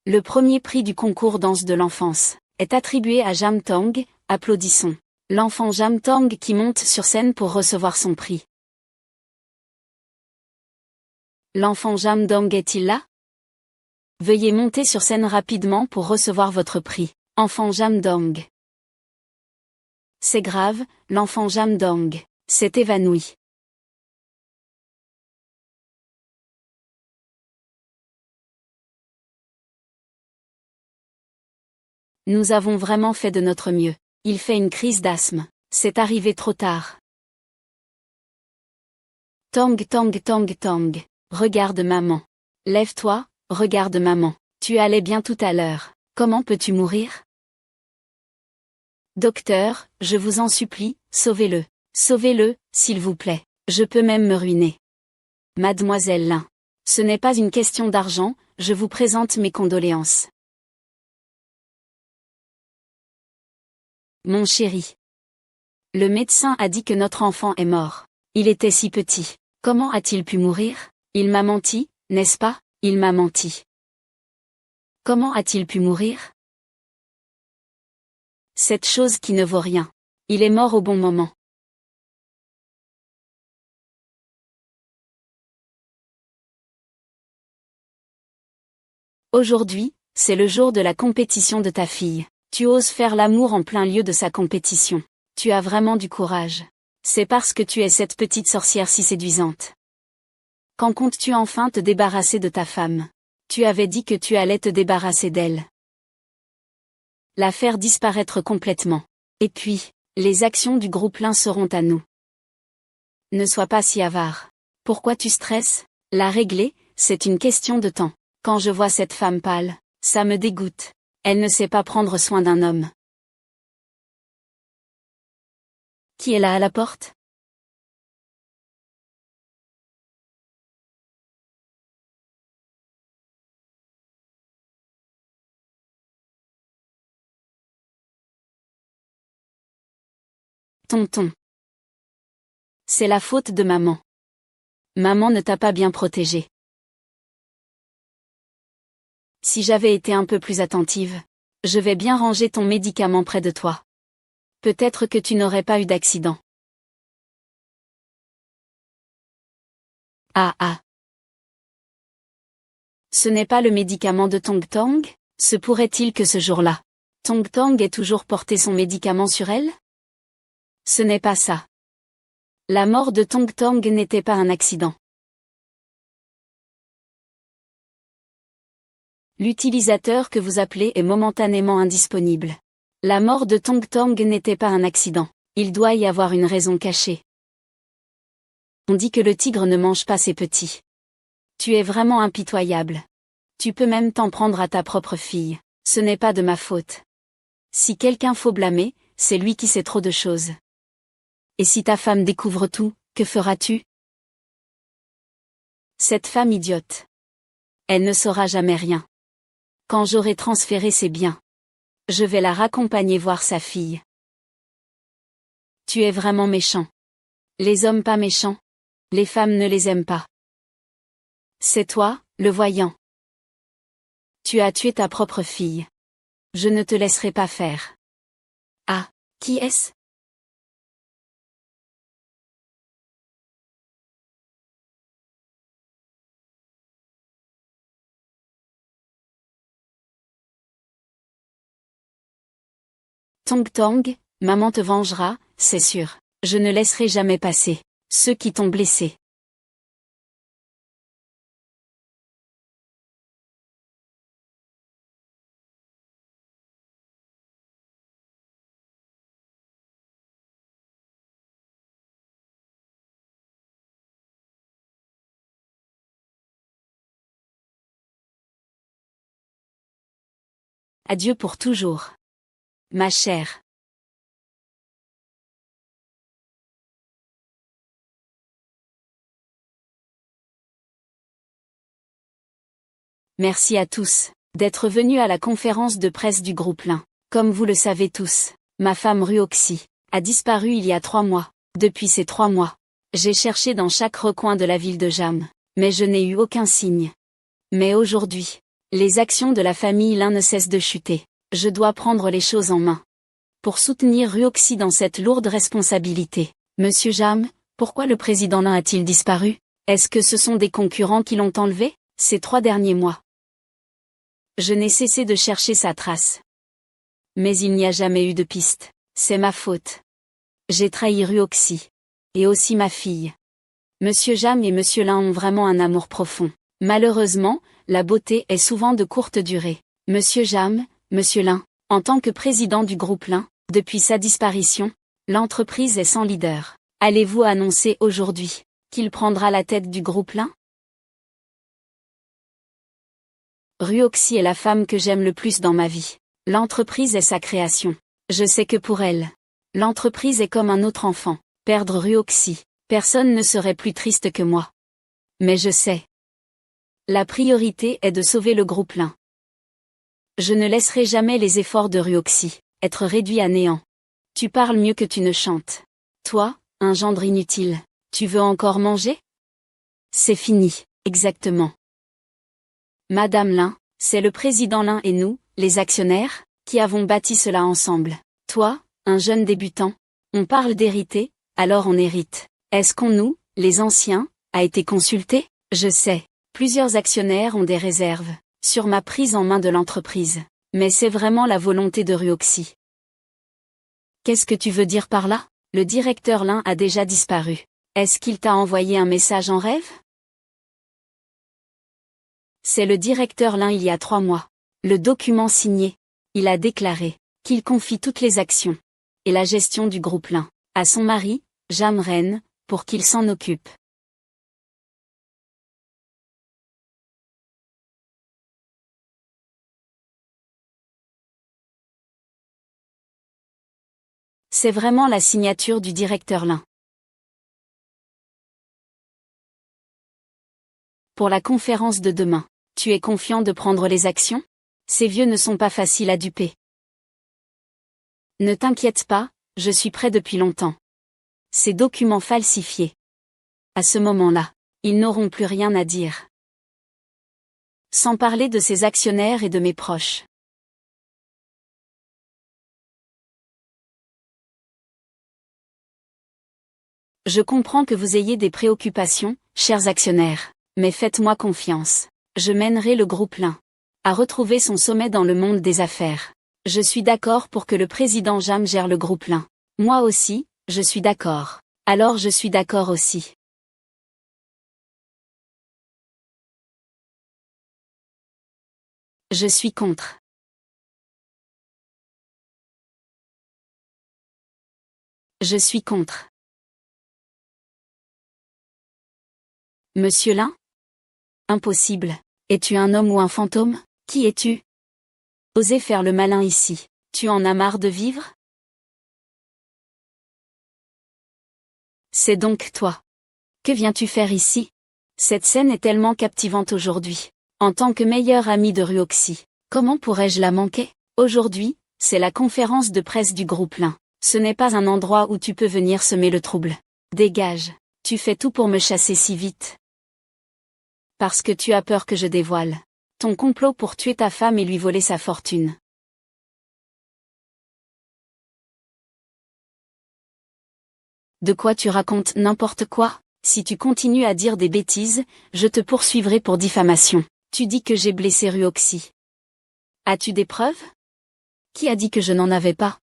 Le premier prix du concours danse de l'enfance est attribué à Jam Tong, applaudissons. L'enfant Jam Tong qui monte sur scène pour recevoir son prix. L'enfant Jam Dong est-il là? Veuillez monter sur scène rapidement pour recevoir votre prix. Enfant Jam Dong. C'est grave, l'enfant Jam Dong s'est évanoui. Nous avons vraiment fait de notre mieux. Il fait une crise d'asthme. C'est arrivé trop tard. Tong Tong Tong Tong. Regarde maman. Lève-toi, regarde maman. Tu allais bien tout à l'heure. Comment peux-tu mourir? Docteur, je vous en supplie, sauvez-le. Sauvez-le, s'il vous plaît. Je peux même me ruiner. Mademoiselle Lin. Ce n'est pas une question d'argent, je vous présente mes condoléances. Mon chéri. Le médecin a dit que notre enfant est mort. Il était si petit. Comment a-t-il pu mourir? Il m'a menti, n'est-ce pas? Il m'a menti. Comment a-t-il pu mourir? Cette chose qui ne vaut rien. Il est mort au bon moment. Aujourd'hui, c'est le jour de la compétition de ta fille. Tu oses faire l'amour en plein lieu de sa compétition. Tu as vraiment du courage. C'est parce que tu es cette petite sorcière si séduisante. Quand comptes-tu enfin te débarrasser de ta femme? Tu avais dit que tu allais te débarrasser d'elle. La faire disparaître complètement. Et puis, les actions du groupe Lin seront à nous. Ne sois pas si avare. Pourquoi tu stresses? La régler, c'est une question de temps. Quand je vois cette femme pâle, ça me dégoûte. Elle ne sait pas prendre soin d'un homme. Qui est là à la porte? Tonton. C'est la faute de maman. Maman ne t'a pas bien protégée. Si j'avais été un peu plus attentive, je vais bien ranger ton médicament près de toi. Peut-être que tu n'aurais pas eu d'accident. Ah ah. Ce n'est pas le médicament de Tong Tong? Se pourrait-il que ce jour-là, Tong Tong ait toujours porté son médicament sur elle? Ce n'est pas ça. La mort de Tong Tong n'était pas un accident. L'utilisateur que vous appelez est momentanément indisponible. La mort de Tong Tong n'était pas un accident. Il doit y avoir une raison cachée. On dit que le tigre ne mange pas ses petits. Tu es vraiment impitoyable. Tu peux même t'en prendre à ta propre fille. Ce n'est pas de ma faute. Si quelqu'un faut blâmer, c'est lui qui sait trop de choses. Et si ta femme découvre tout, que feras-tu? Cette femme idiote. Elle ne saura jamais rien. Quand j'aurai transféré ses biens, je vais la raccompagner voir sa fille. Tu es vraiment méchant. Les hommes pas méchants. Les femmes ne les aiment pas. C'est toi, le voyant. Tu as tué ta propre fille. Je ne te laisserai pas faire. Ah, qui est-ce? Tong Tong, maman te vengera, c'est sûr. Je ne laisserai jamais passer ceux qui t'ont blessé. Adieu pour toujours. Ma chère. Merci à tous d'être venus à la conférence de presse du groupe Lin. Comme vous le savez tous, ma femme Ruoxi a disparu il y a 3 mois. Depuis ces 3 mois, j'ai cherché dans chaque recoin de la ville de Jam, mais je n'ai eu aucun signe. Mais aujourd'hui, Les actions de la famille Lin ne cessent de chuter. Je dois prendre les choses en main. Pour soutenir Ruoxi dans cette lourde responsabilité. Monsieur Jam, pourquoi le président Lin a-t-il disparu? Est-ce que ce sont des concurrents qui l'ont enlevé, ces 3 derniers mois? Je n'ai cessé de chercher sa trace. Mais il n'y a jamais eu de piste. C'est ma faute. J'ai trahi Ruoxi. Et aussi ma fille. Monsieur Jam et Monsieur Lin ont vraiment un amour profond. Malheureusement, la beauté est souvent de courte durée. Monsieur Jam, Monsieur Lin, en tant que président du groupe Lin, depuis sa disparition, l'entreprise est sans leader. Allez-vous annoncer aujourd'hui qu'il prendra la tête du groupe Lin? Ruoxi est la femme que j'aime le plus dans ma vie. L'entreprise est sa création. Je sais que pour elle, l'entreprise est comme un autre enfant. Perdre Ruoxi, personne ne serait plus triste que moi. Mais je sais. La priorité est de sauver le groupe Lin. Je ne laisserai jamais les efforts de Ruoxi être réduits à néant. Tu parles mieux que tu ne chantes. Toi, un gendre inutile, tu veux encore manger? C'est fini, exactement. Madame Lin, c'est le président Lin et nous, les actionnaires, qui avons bâti cela ensemble. Toi, un jeune débutant, on parle d'hériter, alors on hérite. Est-ce qu'on nous, les anciens, a été consulté? Je sais, plusieurs actionnaires ont des réserves sur ma prise en main de l'entreprise. Mais c'est vraiment la volonté de Ruoxi. Qu'est-ce que tu veux dire par là? Le directeur Lin a déjà disparu. Est-ce qu'il t'a envoyé un message en rêve? C'est le directeur Lin il y a 3 mois. Le document signé. Il a déclaré qu'il confie toutes les actions et la gestion du groupe Lin à son mari, Jam Ren, pour qu'il s'en occupe. C'est vraiment la signature du directeur Lin. Pour la conférence de demain, tu es confiant de prendre les actions? Ces vieux ne sont pas faciles à duper. Ne t'inquiète pas, je suis prêt depuis longtemps. Ces documents falsifiés. À ce moment-là, ils n'auront plus rien à dire. Sans parler de ses actionnaires et de mes proches. Je comprends que vous ayez des préoccupations, chers actionnaires, mais faites-moi confiance. Je mènerai le groupe Lin à retrouver son sommet dans le monde des affaires. Je suis d'accord pour que le président Jam gère le groupe Lin. Moi aussi, je suis d'accord. Alors je suis d'accord aussi. Je suis contre. Je suis contre. Monsieur Lin? Impossible. Es-tu un homme ou un fantôme? Qui es-tu? Osez faire le malin ici. Tu en as marre de vivre? C'est donc toi. Que viens-tu faire ici? Cette scène est tellement captivante aujourd'hui. En tant que meilleur ami de Ruoxi, comment pourrais-je la manquer? Aujourd'hui, c'est la conférence de presse du groupe Lin. Ce n'est pas un endroit où tu peux venir semer le trouble. Dégage. Tu fais tout pour me chasser si vite. Parce que tu as peur que je dévoile ton complot pour tuer ta femme et lui voler sa fortune. De quoi tu racontes n'importe quoi? Si tu continues à dire des bêtises, je te poursuivrai pour diffamation. Tu dis que j'ai blessé Ruoxi. As-tu des preuves? Qui a dit que je n'en avais pas?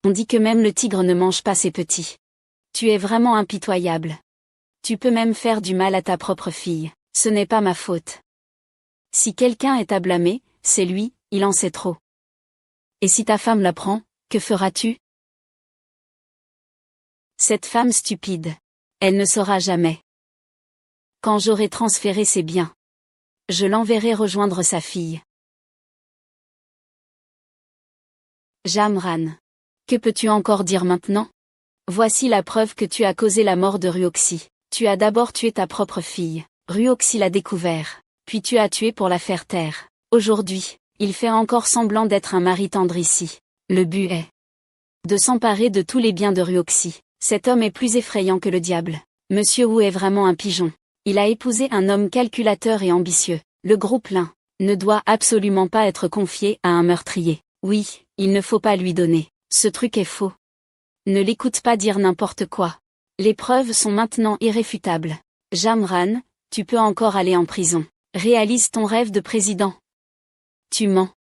On dit que même le tigre ne mange pas ses petits. Tu es vraiment impitoyable. Tu peux même faire du mal à ta propre fille. Ce n'est pas ma faute. Si quelqu'un est à blâmer, c'est lui, il en sait trop. Et si ta femme l'apprend, que feras-tu? Cette femme stupide. Elle ne saura jamais. Quand j'aurai transféré ses biens, je l'enverrai rejoindre sa fille. Jam Ran. Que peux-tu encore dire maintenant? Voici la preuve que tu as causé la mort de Ruoxi. Tu as d'abord tué ta propre fille. Ruoxi l'a découvert. Puis tu as tué pour la faire taire. Aujourd'hui, il fait encore semblant d'être un mari tendre ici. Le but est de s'emparer de tous les biens de Ruoxi. Cet homme est plus effrayant que le diable. Monsieur Wu est vraiment un pigeon. Il a épousé un homme calculateur et ambitieux. Le groupe Lin ne doit absolument pas être confié à un meurtrier. Oui, il ne faut pas lui donner. Ce truc est faux. Ne l'écoute pas dire n'importe quoi. Les preuves sont maintenant irréfutables. Jamran, tu peux encore aller en prison. Réalise ton rêve de président. Tu mens.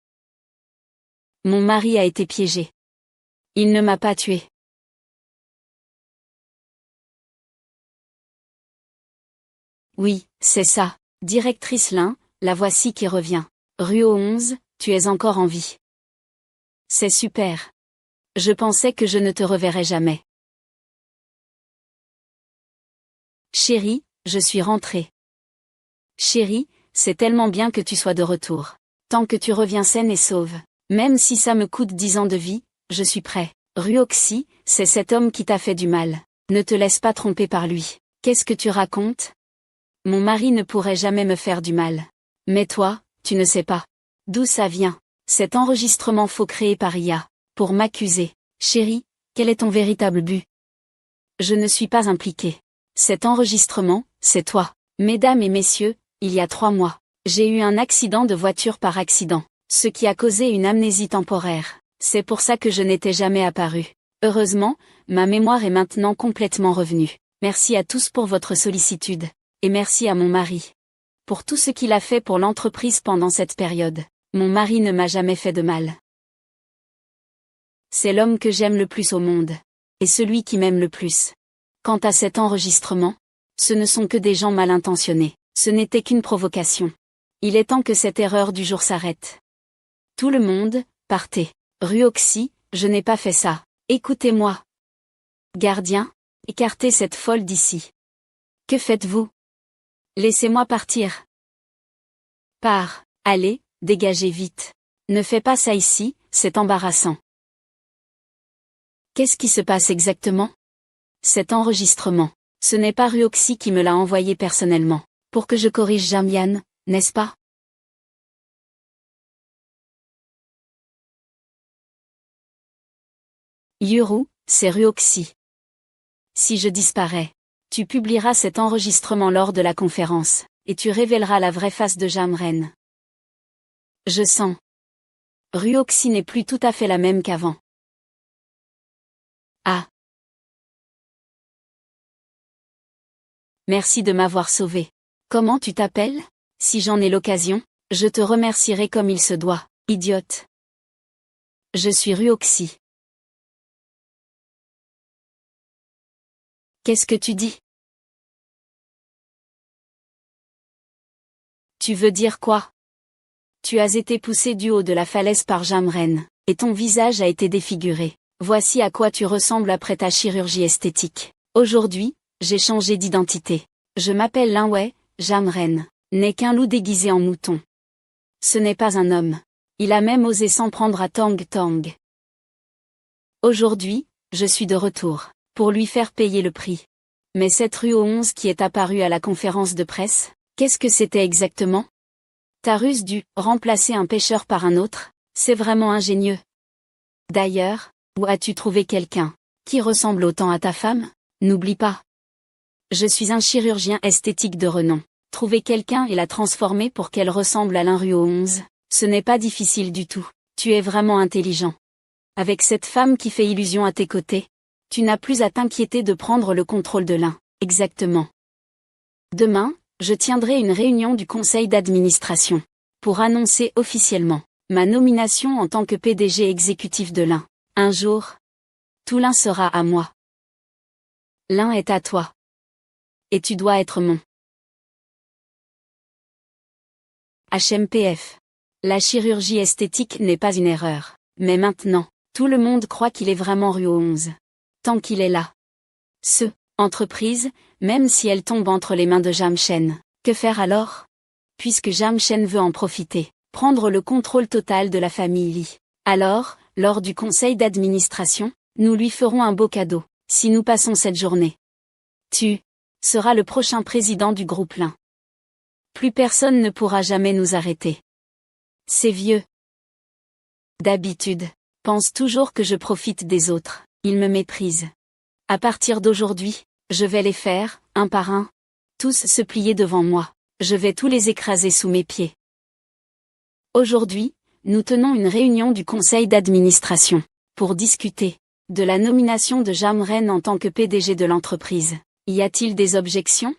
Mon mari a été piégé. Il ne m'a pas tué. Oui, c'est ça. Directrice Lin, la voici qui revient. Ruo 11, tu es encore en vie. C'est super. Je pensais que je ne te reverrais jamais. Chérie, je suis rentrée. Chérie, c'est tellement bien que tu sois de retour. Tant que tu reviens saine et sauve. Même si ça me coûte 10 ans de vie, je suis prêt. Ruoxi, c'est cet homme qui t'a fait du mal. Ne te laisse pas tromper par lui. Qu'est-ce que tu racontes? Mon mari ne pourrait jamais me faire du mal. Mais toi, tu ne sais pas. D'où ça vient? Cet enregistrement faux créé par IA. Pour m'accuser. Chérie, quel est ton véritable but? Je ne suis pas impliquée. Cet enregistrement, c'est toi. Mesdames et messieurs, il y a 3 mois, j'ai eu un accident de voiture par accident, ce qui a causé une amnésie temporaire. C'est pour ça que je n'étais jamais apparue. Heureusement, ma mémoire est maintenant complètement revenue. Merci à tous pour votre sollicitude. Et merci à mon mari. Pour tout ce qu'il a fait pour l'entreprise pendant cette période. Mon mari ne m'a jamais fait de mal. C'est l'homme que j'aime le plus au monde. Et celui qui m'aime le plus. Quant à cet enregistrement, ce ne sont que des gens mal intentionnés. Ce n'était qu'une provocation. Il est temps que cette erreur du jour s'arrête. Tout le monde, partez. Ruoxi, je n'ai pas fait ça. Écoutez-moi. Gardien, écartez cette folle d'ici. Que faites-vous? Laissez-moi partir. Pars, allez, dégagez vite. Ne fais pas ça ici, c'est embarrassant. Qu'est-ce qui se passe exactement? Cet enregistrement, ce n'est pas Ruoxi qui me l'a envoyé personnellement, pour que je corrige Jamian, n'est-ce pas? Yuru, c'est Ruoxi. Si je disparais, tu publieras cet enregistrement lors de la conférence, et tu révéleras la vraie face de Jamren. Je sens. Ruoxi n'est plus tout à fait la même qu'avant. Ah. Merci de m'avoir sauvé. Comment tu t'appelles? Si j'en ai l'occasion, je te remercierai comme il se doit, idiote. Je suis Ruoxi. Qu'est-ce que tu dis? Tu veux dire quoi? Tu as été poussé du haut de la falaise par Jamren, et ton visage a été défiguré. Voici à quoi tu ressembles après ta chirurgie esthétique. Aujourd'hui, j'ai changé d'identité. Je m'appelle Linwei, Jamren, n'est qu'un loup déguisé en mouton. Ce n'est pas un homme. Il a même osé s'en prendre à Tang Tang. Aujourd'hui, je suis de retour, pour lui faire payer le prix. Mais cette Ruo 11 qui est apparue à la conférence de presse, qu'est-ce que c'était exactement? Ta ruse du « remplacer un pêcheur par un autre », c'est vraiment ingénieux. D'ailleurs, où as-tu trouvé quelqu'un qui ressemble autant à ta femme? N'oublie pas. Je suis un chirurgien esthétique de renom. Trouver quelqu'un et la transformer pour qu'elle ressemble à Lin Ruo 11, ce n'est pas difficile du tout. Tu es vraiment intelligent. Avec cette femme qui fait illusion à tes côtés, tu n'as plus à t'inquiéter de prendre le contrôle de Lin. Exactement. Demain, je tiendrai une réunion du conseil d'administration pour annoncer officiellement ma nomination en tant que PDG exécutif de Lin. Un jour, tout Lin sera à moi. Lin est à toi. Et tu dois être mon HMPF. La chirurgie esthétique n'est pas une erreur. Mais maintenant, tout le monde croit qu'il est vraiment Ruo 11. Tant qu'il est là. Entreprise, même si elle tombe entre les mains de Jamchen, que faire alors? Puisque Jamchen veut en profiter, prendre le contrôle total de la famille Li. Alors, lors du conseil d'administration, nous lui ferons un beau cadeau, si nous passons cette journée. Tu seras le prochain président du groupe Lin. Plus personne ne pourra jamais nous arrêter. Ces vieux, d'habitude, pensent toujours que je profite des autres, ils me méprisent. À partir d'aujourd'hui, je vais les faire, un par un, Tous se plier devant moi. Je vais tous les écraser sous mes pieds. Aujourd'hui, nous tenons une réunion du conseil d'administration pour discuter de la nomination de Jamren en tant que PDG de l'entreprise. Y a-t-il des objections?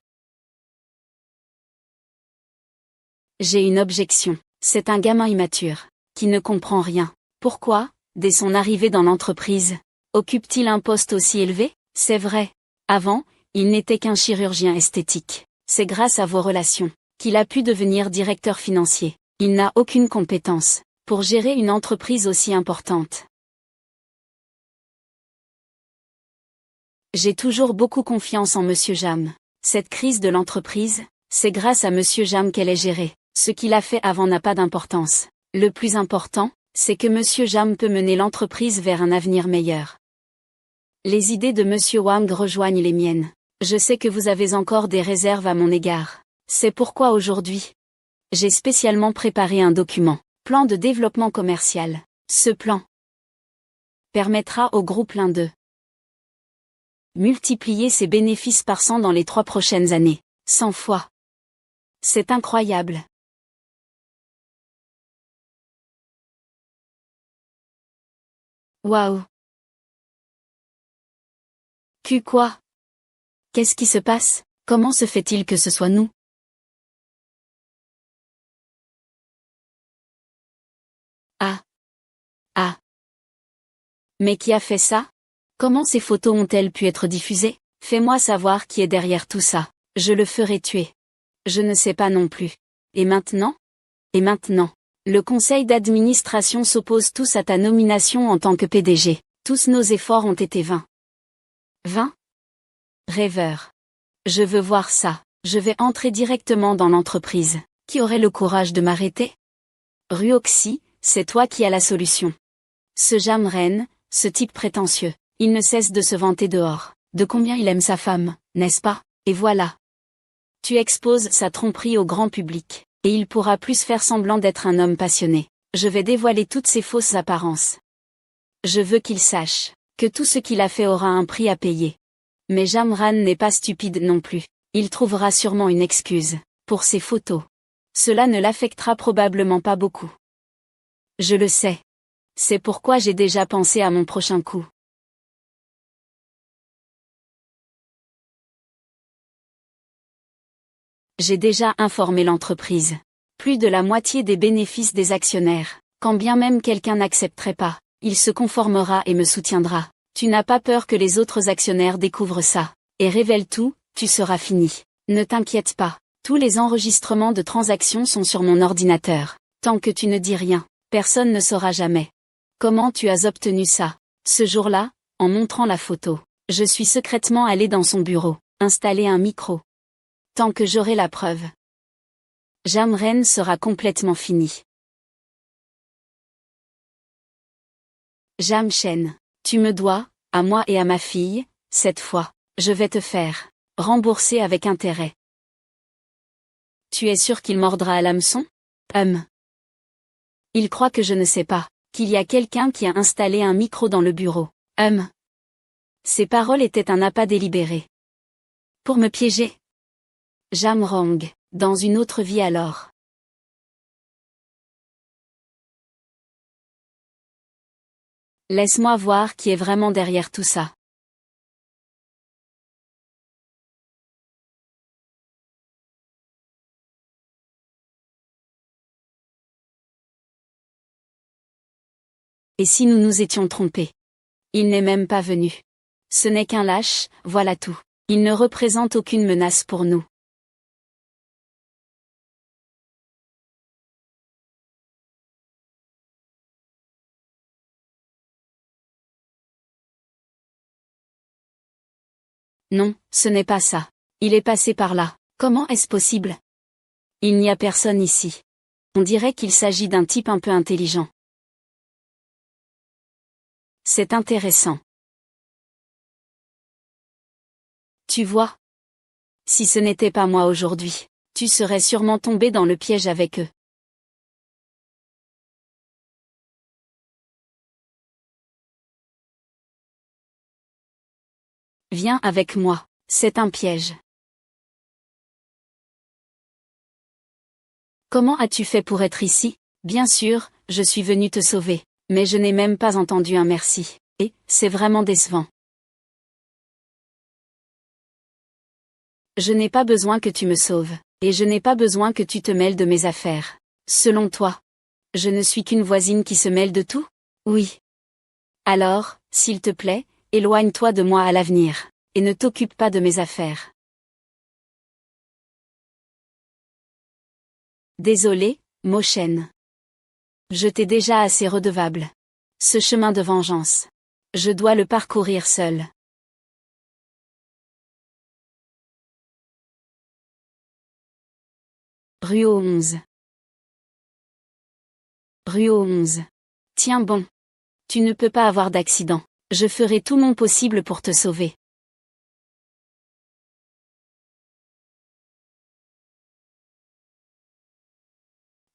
J'ai une objection. C'est un gamin immature, qui ne comprend rien. Pourquoi, dès son arrivée dans l'entreprise, occupe-t-il un poste aussi élevé? C'est vrai. Avant, il n'était qu'un chirurgien esthétique. C'est grâce à vos relations qu'il a pu devenir directeur financier. Il n'a aucune compétence pour gérer une entreprise aussi importante. J'ai toujours beaucoup confiance en Monsieur Jam. Cette crise de l'entreprise, c'est grâce à Monsieur Jam qu'elle est gérée. Ce qu'il a fait avant n'a pas d'importance. Le plus important, c'est que Monsieur Jam peut mener l'entreprise vers un avenir meilleur. Les idées de Monsieur Wang rejoignent les miennes. Je sais que vous avez encore des réserves à mon égard. C'est pourquoi aujourd'hui, j'ai spécialement préparé un document, plan de développement commercial. Ce plan permettra au groupe l'un de multiplier ses bénéfices par 100 dans les 3 prochaines années. 100 fois. C'est incroyable. Waouh. Quoi? Qu'est-ce qui se passe? Comment se fait-il que ce soit nous? Ah. Ah. Mais qui a fait ça? Comment ces photos ont-elles pu être diffusées? Fais-moi savoir qui est derrière tout ça. Je le ferai tuer. Je ne sais pas non plus. Et maintenant? Et maintenant? Le conseil d'administration s'oppose tous à ta nomination en tant que PDG. Tous nos efforts ont été vains. Vains? Rêveur. Je veux voir ça. Je vais entrer directement dans l'entreprise. Qui aurait le courage de m'arrêter? Ruoxi, c'est toi qui as la solution. Ce Jamren, ce type prétentieux, il ne cesse de se vanter dehors, de combien il aime sa femme, n'est-ce pas? Et voilà. Tu exposes sa tromperie au grand public, et il pourra plus faire semblant d'être un homme passionné. Je vais dévoiler toutes ses fausses apparences. Je veux qu'il sache que tout ce qu'il a fait aura un prix à payer. Mais Jamran n'est pas stupide non plus. Il trouvera sûrement une excuse pour ses photos. Cela ne l'affectera probablement pas beaucoup. Je le sais. C'est pourquoi j'ai déjà pensé à mon prochain coup. J'ai déjà informé l'entreprise. Plus de la moitié des bénéfices des actionnaires. Quand bien même quelqu'un n'accepterait pas, il se conformera et me soutiendra. Tu n'as pas peur que les autres actionnaires découvrent ça, et révèlent tout, tu seras fini. Ne t'inquiète pas, tous les enregistrements de transactions sont sur mon ordinateur. Tant que tu ne dis rien, personne ne saura jamais. Comment tu as obtenu ça? Ce jour-là, en montrant la photo, je suis secrètement allé dans son bureau, installer un micro. Tant que j'aurai la preuve, Jamren sera complètement fini. Jamchen, tu me dois, à moi et à ma fille, cette fois, je vais te faire rembourser avec intérêt. Tu es sûr qu'il mordra à l'hameçon? Il croit que je ne sais pas, qu'il y a quelqu'un qui a installé un micro dans le bureau. Ces paroles étaient un appât délibéré. Pour me piéger. Jamrong, dans une autre vie alors. Laisse-moi voir qui est vraiment derrière tout ça. Et si nous nous étions trompés? Il n'est même pas venu. Ce n'est qu'un lâche, voilà tout. Il ne représente aucune menace pour nous. Non, ce n'est pas ça. Il est passé par là. Comment est-ce possible? Il n'y a personne ici. On dirait qu'il s'agit d'un type un peu intelligent. C'est intéressant. Tu vois? Si ce n'était pas moi aujourd'hui, tu serais sûrement tombé dans le piège avec eux. Viens avec moi, c'est un piège. Comment as-tu fait pour être ici? Bien sûr, je suis venu te sauver, mais je n'ai même pas entendu un merci. Et, c'est vraiment décevant. Je n'ai pas besoin que tu me sauves, et je n'ai pas besoin que tu te mêles de mes affaires. Selon toi, je ne suis qu'une voisine qui se mêle de tout? Oui. Alors, s'il te plaît, éloigne-toi de moi à l'avenir, et ne t'occupe pas de mes affaires. Désolé, Mochen. Je t'ai déjà assez redevable. Ce chemin de vengeance. Je dois le parcourir seul. Ruo 11. Ruo 11. Tiens bon. Tu ne peux pas avoir d'accident. Je ferai tout mon possible pour te sauver.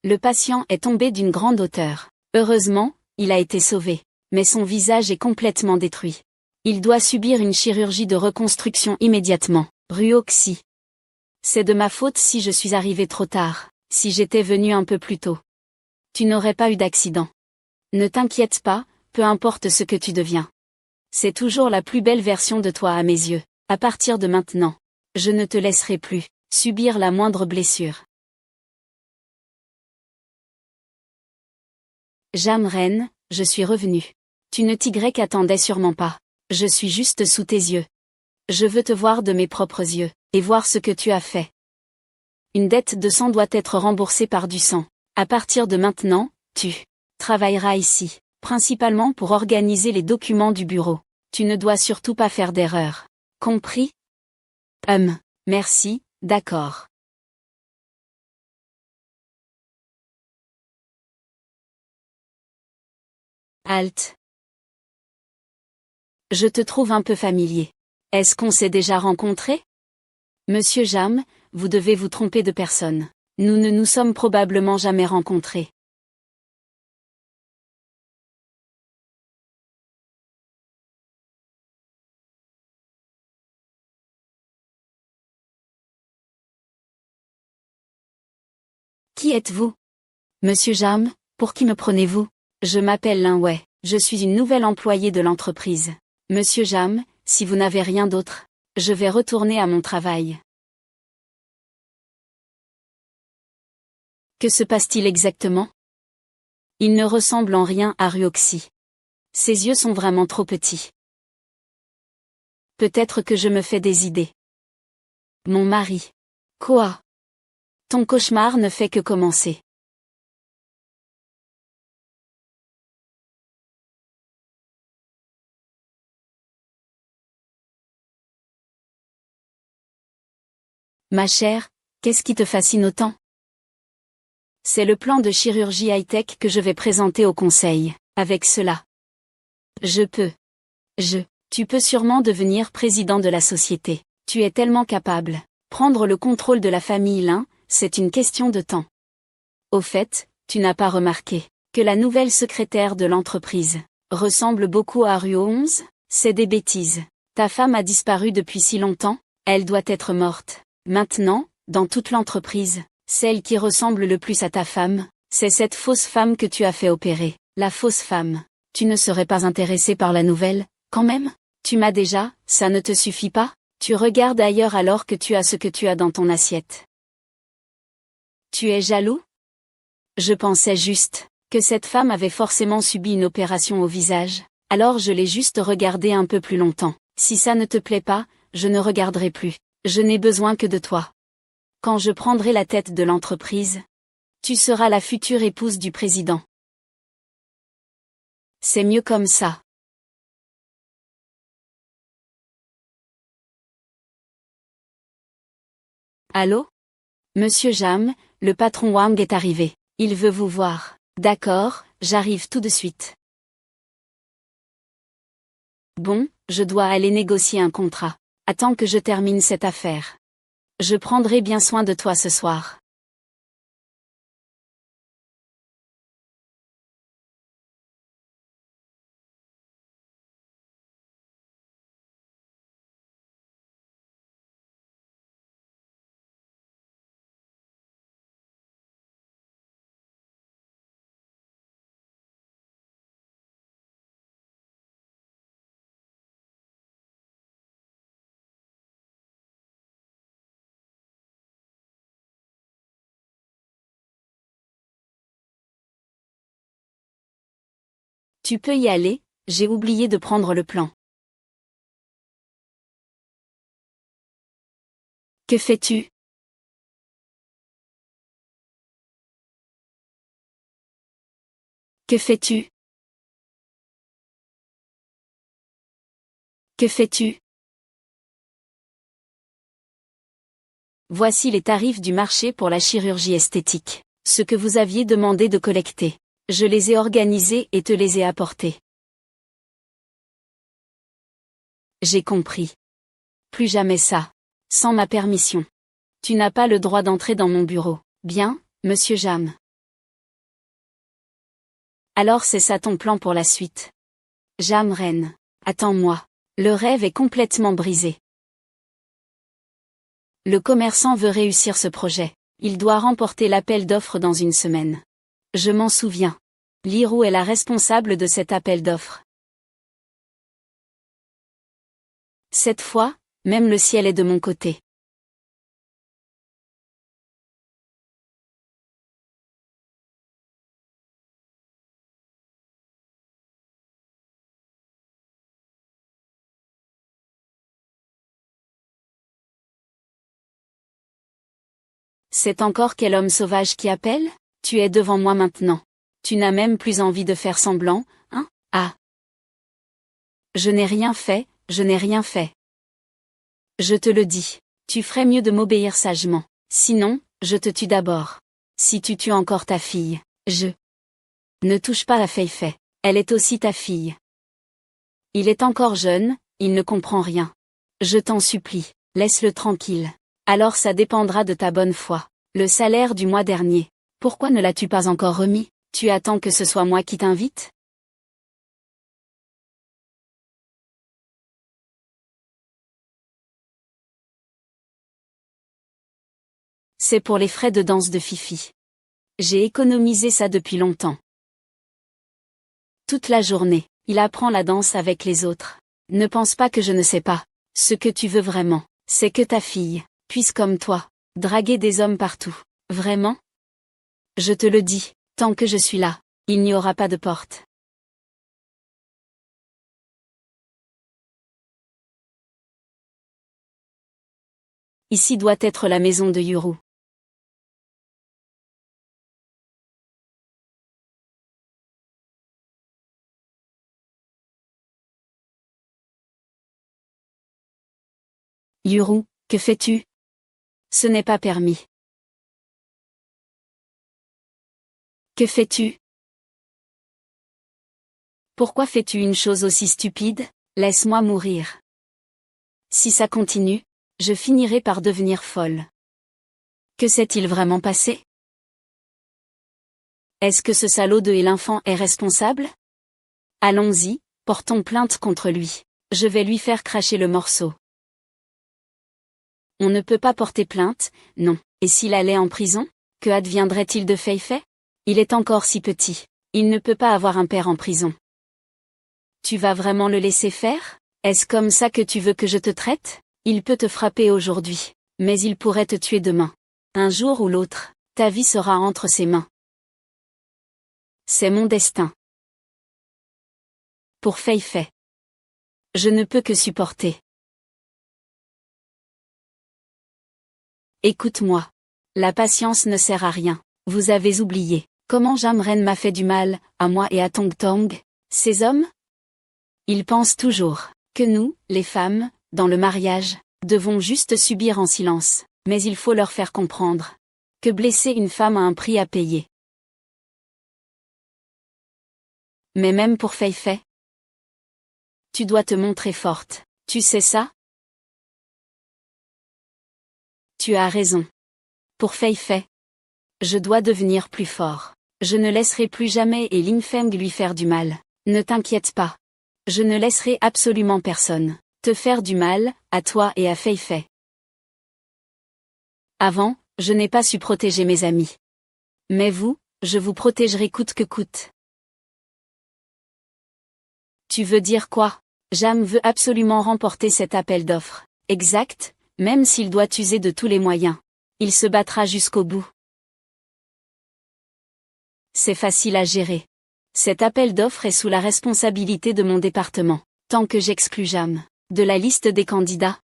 Le patient est tombé d'une grande hauteur. Heureusement, il a été sauvé. Mais son visage est complètement détruit. Il doit subir une chirurgie de reconstruction immédiatement. Ruoxy. C'est de ma faute si je suis arrivé trop tard, si j'étais venu un peu plus tôt. Tu n'aurais pas eu d'accident. Ne t'inquiète pas, peu importe ce que tu deviens. C'est toujours la plus belle version de toi à mes yeux. À partir de maintenant, je ne te laisserai plus subir la moindre blessure. Jamren, je suis revenu. Tu ne t'y attendais sûrement pas. Je suis juste sous tes yeux. Je veux te voir de mes propres yeux, et voir ce que tu as fait. Une dette de sang doit être remboursée par du sang. À partir de maintenant, tu travailleras ici, principalement pour organiser les documents du bureau. Tu ne dois surtout pas faire d'erreur. Compris? Merci, d'accord. Halt. Je te trouve un peu familier. Est-ce qu'on s'est déjà rencontrés? Monsieur Jam, vous devez vous tromper de personne. Nous ne nous sommes probablement jamais rencontrés. Qui êtes-vous? Monsieur Jam, pour qui me prenez-vous? Je m'appelle Lin Wei, je suis une nouvelle employée de l'entreprise. Monsieur Jam, si vous n'avez rien d'autre, je vais retourner à mon travail. Que se passe-t-il exactement? Il ne ressemble en rien à Ruoxy. Ses yeux sont vraiment trop petits. Peut-être que je me fais des idées. Mon mari. Quoi? Ton cauchemar ne fait que commencer. Ma chère, qu'est-ce qui te fascine autant? C'est le plan de chirurgie high-tech que je vais présenter au conseil. Avec cela, tu peux sûrement devenir président de la société. Tu es tellement capable. Prendre le contrôle de la famille Lin, c'est une question de temps. Au fait, tu n'as pas remarqué que la nouvelle secrétaire de l'entreprise ressemble beaucoup à Ruo 11? C'est des bêtises. Ta femme a disparu depuis si longtemps, elle doit être morte. Maintenant, dans toute l'entreprise, celle qui ressemble le plus à ta femme, c'est cette fausse femme que tu as fait opérer. La fausse femme. Tu ne serais pas intéressé par la nouvelle, quand même? Tu m'as déjà, ça ne te suffit pas? Tu regardes ailleurs alors que tu as ce que tu as dans ton assiette. Tu es jaloux? Je pensais juste que cette femme avait forcément subi une opération au visage, alors je l'ai juste regardée un peu plus longtemps. Si ça ne te plaît pas, je ne regarderai plus. Je n'ai besoin que de toi. Quand je prendrai la tête de l'entreprise, tu seras la future épouse du président. C'est mieux comme ça. Allô? Monsieur Jam, le patron Wang est arrivé. Il veut vous voir. D'accord, j'arrive tout de suite. Bon, je dois aller négocier un contrat. Attends que je termine cette affaire. Je prendrai bien soin de toi ce soir. Tu peux y aller, j'ai oublié de prendre le plan. Que fais-tu? Que fais-tu? Que fais-tu? Voici les tarifs du marché pour la chirurgie esthétique. Ce que vous aviez demandé de collecter. Je les ai organisés et te les ai apportés. J'ai compris. Plus jamais ça. Sans ma permission. Tu n'as pas le droit d'entrer dans mon bureau. Bien, monsieur Jam. Alors c'est ça ton plan pour la suite. Jam Reine. Attends-moi. Le rêve est complètement brisé. Le commerçant veut réussir ce projet. Il doit remporter l'appel d'offres dans une semaine. Je m'en souviens. Lirou est la responsable de cet appel d'offres. Cette fois, même le ciel est de mon côté. C'est encore quel homme sauvage qui appelle? Tu es devant moi maintenant. Tu n'as même plus envie de faire semblant, hein? Ah! Je n'ai rien fait, je n'ai rien fait. Je te le dis. Tu ferais mieux de m'obéir sagement. Sinon, je te tue d'abord. Si tu tues encore ta fille, je... Ne touche pas à Feifei. Elle est aussi ta fille. Il est encore jeune, il ne comprend rien. Je t'en supplie, laisse-le tranquille. Alors ça dépendra de ta bonne foi. Le salaire du mois dernier. Pourquoi ne l'as-tu pas encore remis? Tu attends que ce soit moi qui t'invite? C'est pour les frais de danse de Fifi. J'ai économisé ça depuis longtemps. Toute la journée, il apprend la danse avec les autres. Ne pense pas que je ne sais pas. Ce que tu veux vraiment, c'est que ta fille puisse comme toi, draguer des hommes partout. Vraiment? Je te le dis, tant que je suis là, il n'y aura pas de porte. Ici doit être la maison de Yuru. Yuru, que fais-tu? Ce n'est pas permis. Que fais-tu? Pourquoi fais-tu une chose aussi stupide? Laisse-moi mourir. Si ça continue, je finirai par devenir folle. Que s'est-il vraiment passé? Est-ce que ce salaud de l'enfant est responsable? Allons-y, portons plainte contre lui. Je vais lui faire cracher le morceau. On ne peut pas porter plainte, non. Et s'il allait en prison, que adviendrait-il de Feifei? Il est encore si petit. Il ne peut pas avoir un père en prison. Tu vas vraiment le laisser faire? Est-ce comme ça que tu veux que je te traite? Il peut te frapper aujourd'hui, mais il pourrait te tuer demain. Un jour ou l'autre, ta vie sera entre ses mains. C'est mon destin. Pour Feifei. Je ne peux que supporter. Écoute-moi. La patience ne sert à rien. Vous avez oublié comment Jamren m'a fait du mal, à moi et à Tong Tong. Ces hommes? Ils pensent toujours que nous, les femmes, dans le mariage, devons juste subir en silence. Mais il faut leur faire comprendre que blesser une femme a un prix à payer. Mais même pour Feifei, tu dois te montrer forte. Tu sais ça? Tu as raison. Pour Feifei, je dois devenir plus fort. Je ne laisserai plus jamais Lin Feng lui faire du mal. Ne t'inquiète pas. Je ne laisserai absolument personne te faire du mal, à toi et à Feifei. Avant, je n'ai pas su protéger mes amis. Mais vous, je vous protégerai coûte que coûte. Tu veux dire quoi? Jam veut absolument remporter cet appel d'offres. Exact, même s'il doit user de tous les moyens. Il se battra jusqu'au bout. C'est facile à gérer. Cet appel d'offres est sous la responsabilité de mon département. Tant que j'exclus Jam de la liste des candidats,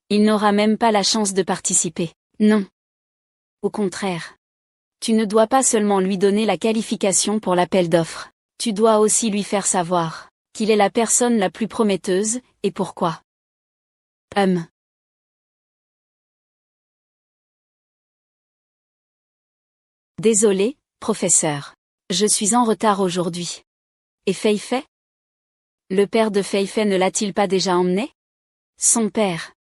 il n'aura même pas la chance de participer. Non. Au contraire. Tu ne dois pas seulement lui donner la qualification pour l'appel d'offres. Tu dois aussi lui faire savoir qu'il est la personne la plus prometteuse, et pourquoi. Désolé, professeur. Je suis en retard aujourd'hui. Et Feifei? Le père de Feifei ne l'a-t-il pas déjà emmené? Son père.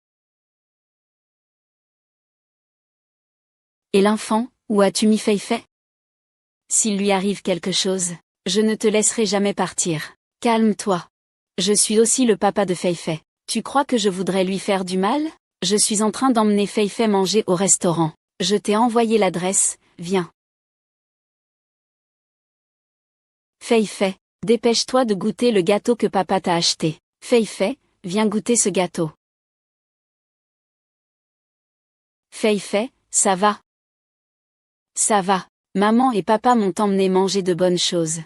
Et l'enfant, où as-tu mis Feifei? S'il lui arrive quelque chose, je ne te laisserai jamais partir. Calme-toi. Je suis aussi le papa de Feifei. Tu crois que je voudrais lui faire du mal? Je suis en train d'emmener Feifei manger au restaurant. Je t'ai envoyé l'adresse, viens. Feifei, dépêche-toi de goûter le gâteau que papa t'a acheté. Feifei, viens goûter ce gâteau. Feifei, ça va? Ça va. Maman et papa m'ont emmené manger de bonnes choses.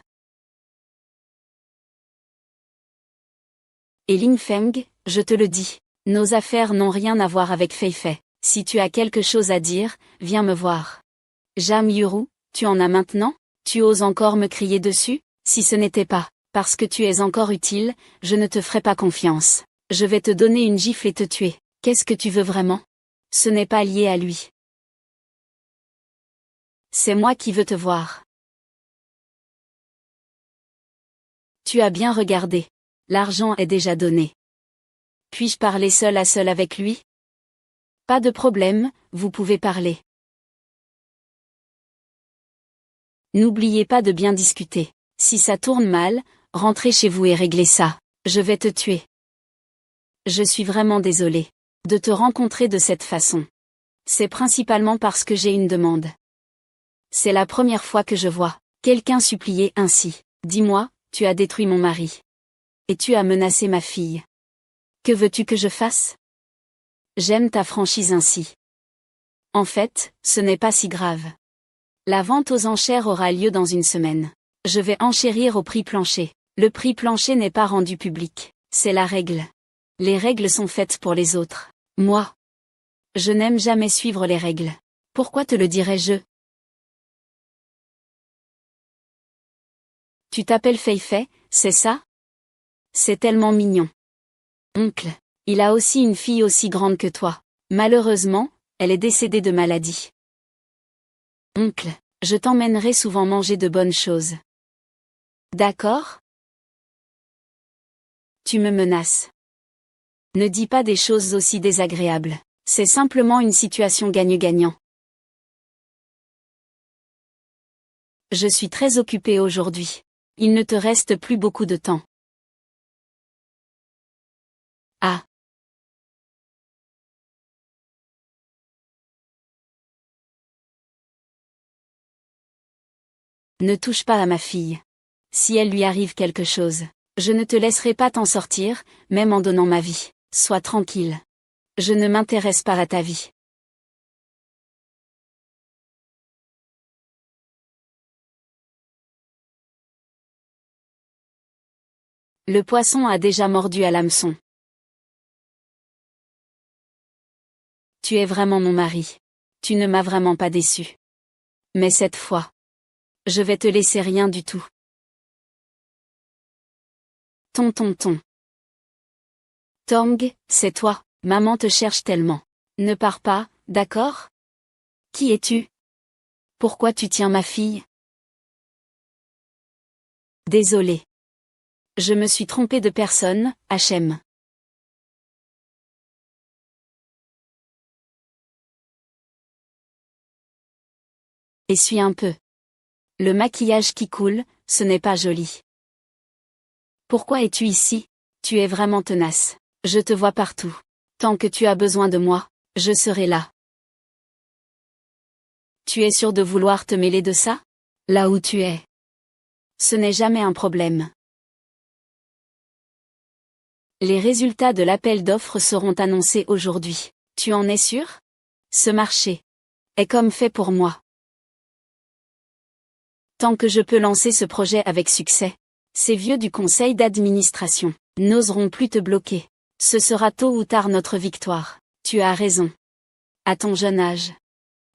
Et Ling Feng, je te le dis, nos affaires n'ont rien à voir avec Feifei. Si tu as quelque chose à dire, viens me voir. Jam Yuru, tu en as maintenant? Tu oses encore me crier dessus? Si ce n'était pas parce que tu es encore utile, je ne te ferai pas confiance. Je vais te donner une gifle et te tuer. Qu'est-ce que tu veux vraiment? Ce n'est pas lié à lui. C'est moi qui veux te voir. Tu as bien regardé. L'argent est déjà donné. Puis-je parler seul à seul avec lui? Pas de problème, vous pouvez parler. N'oubliez pas de bien discuter. Si ça tourne mal, rentrez chez vous et réglez ça. Je vais te tuer. Je suis vraiment désolée de te rencontrer de cette façon. C'est principalement parce que j'ai une demande. C'est la première fois que je vois quelqu'un supplier ainsi. Dis-moi, tu as détruit mon mari. Et tu as menacé ma fille. Que veux-tu que je fasse? J'aime ta franchise ainsi. En fait, ce n'est pas si grave. La vente aux enchères aura lieu dans une semaine. Je vais enchérir au prix plancher. Le prix plancher n'est pas rendu public. C'est la règle. Les règles sont faites pour les autres. Moi, je n'aime jamais suivre les règles. Pourquoi te le dirais-je? Tu t'appelles Feifei, c'est ça? C'est tellement mignon. Oncle, il a aussi une fille aussi grande que toi. Malheureusement, elle est décédée de maladie. Oncle, je t'emmènerai souvent manger de bonnes choses. D'accord? Tu me menaces. Ne dis pas des choses aussi désagréables. C'est simplement une situation gagne-gagnant. Je suis très occupée aujourd'hui. Il ne te reste plus beaucoup de temps. Ah. Ne touche pas à ma fille. Si elle lui arrive quelque chose, je ne te laisserai pas t'en sortir, même en donnant ma vie. Sois tranquille. Je ne m'intéresse pas à ta vie. Le poisson a déjà mordu à l'hameçon. Tu es vraiment mon mari. Tu ne m'as vraiment pas déçu. Mais cette fois, je vais te laisser rien du tout. Ton. Tong, c'est toi, maman te cherche tellement. Ne pars pas, d'accord? Qui es-tu? Pourquoi tu tiens ma fille? Désolé. Je me suis trompée de personne, HM. Essuie un peu. Le maquillage qui coule, ce n'est pas joli. Pourquoi es-tu ici? Tu es vraiment tenace. Je te vois partout. Tant que tu as besoin de moi, je serai là. Tu es sûr de vouloir te mêler de ça? Là où tu es. Ce n'est jamais un problème. Les résultats de l'appel d'offres seront annoncés aujourd'hui. Tu en es sûr? Ce marché est comme fait pour moi. Tant que je peux lancer ce projet avec succès, ces vieux du conseil d'administration n'oseront plus te bloquer. Ce sera tôt ou tard notre victoire. Tu as raison. À ton jeune âge,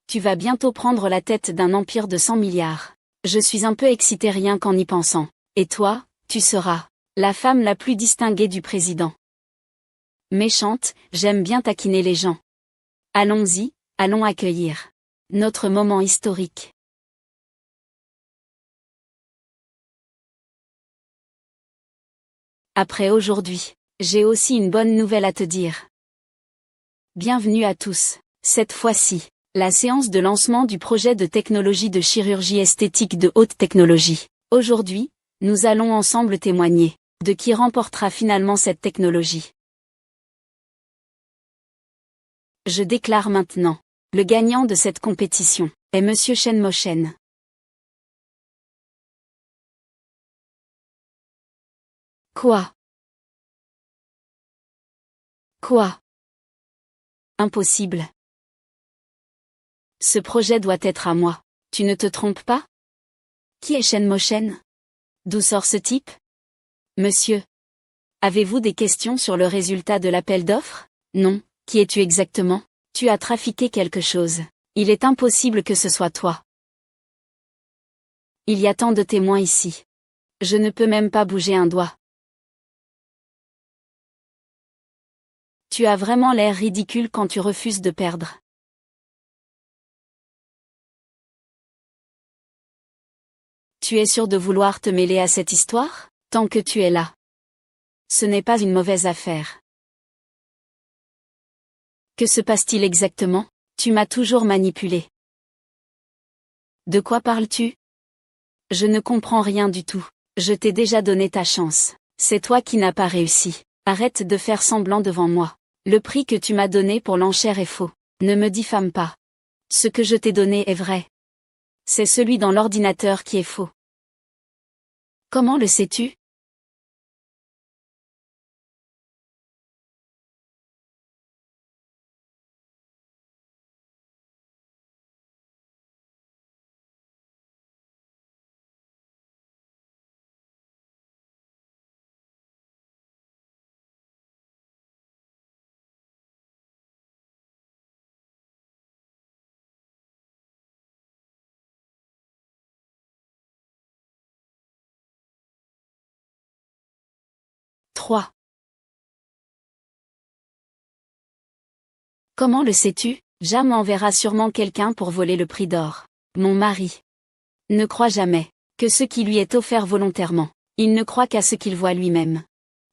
tu vas bientôt prendre la tête d'un empire de 100 milliards. Je suis un peu excité rien qu'en y pensant. Et toi, tu seras la femme la plus distinguée du président. Méchante, j'aime bien taquiner les gens. Allons-y, allons accueillir notre moment historique. Après aujourd'hui, j'ai aussi une bonne nouvelle à te dire. Bienvenue à tous. Cette fois-ci, la séance de lancement du projet de technologie de chirurgie esthétique de haute technologie. Aujourd'hui, nous allons ensemble témoigner de qui remportera finalement cette technologie. Je déclare maintenant, le gagnant de cette compétition est Monsieur Shen Moshen. Quoi? Quoi? Impossible. Ce projet doit être à moi. Tu ne te trompes pas? Qui est Shen Moshen? D'où sort ce type? Monsieur. Avez-vous des questions sur le résultat de l'appel d'offres? Non. Qui es-tu exactement? Tu as trafiqué quelque chose. Il est impossible que ce soit toi. Il y a tant de témoins ici. Je ne peux même pas bouger un doigt. Tu as vraiment l'air ridicule quand tu refuses de perdre. Tu es sûr de vouloir te mêler à cette histoire? Tant que tu es là. Ce n'est pas une mauvaise affaire. Que se passe-t-il exactement? Tu m'as toujours manipulé. De quoi parles-tu? Je ne comprends rien du tout. Je t'ai déjà donné ta chance. C'est toi qui n'as pas réussi. Arrête de faire semblant devant moi. Le prix que tu m'as donné pour l'enchère est faux. Ne me diffame pas. Ce que je t'ai donné est vrai. C'est celui dans l'ordinateur qui est faux. Comment le sais-tu? Trois. Comment le sais-tu? Jam enverra sûrement quelqu'un pour voler le prix d'or. Mon mari. Ne crois jamais que ce qui lui est offert volontairement. Il ne croit qu'à ce qu'il voit lui-même.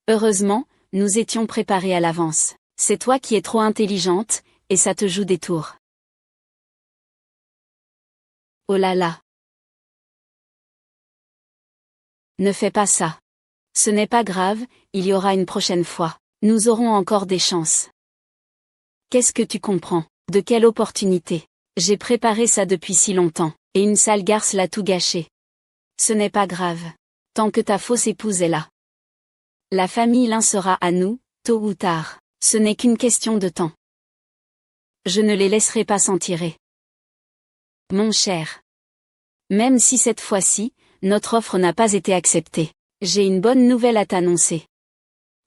Heureusement, nous étions préparés à l'avance. C'est toi qui es trop intelligente, et ça te joue des tours. Oh là là. Ne fais pas ça. Ce n'est pas grave, il y aura une prochaine fois. Nous aurons encore des chances. Qu'est-ce que tu comprends? De quelle opportunité? J'ai préparé ça depuis si longtemps, et une sale garce l'a tout gâché. Ce n'est pas grave. Tant que ta fausse épouse est là. La famille l'un sera à nous, tôt ou tard. Ce n'est qu'une question de temps. Je ne les laisserai pas s'en tirer. Mon cher. Même si cette fois-ci, notre offre n'a pas été acceptée, j'ai une bonne nouvelle à t'annoncer.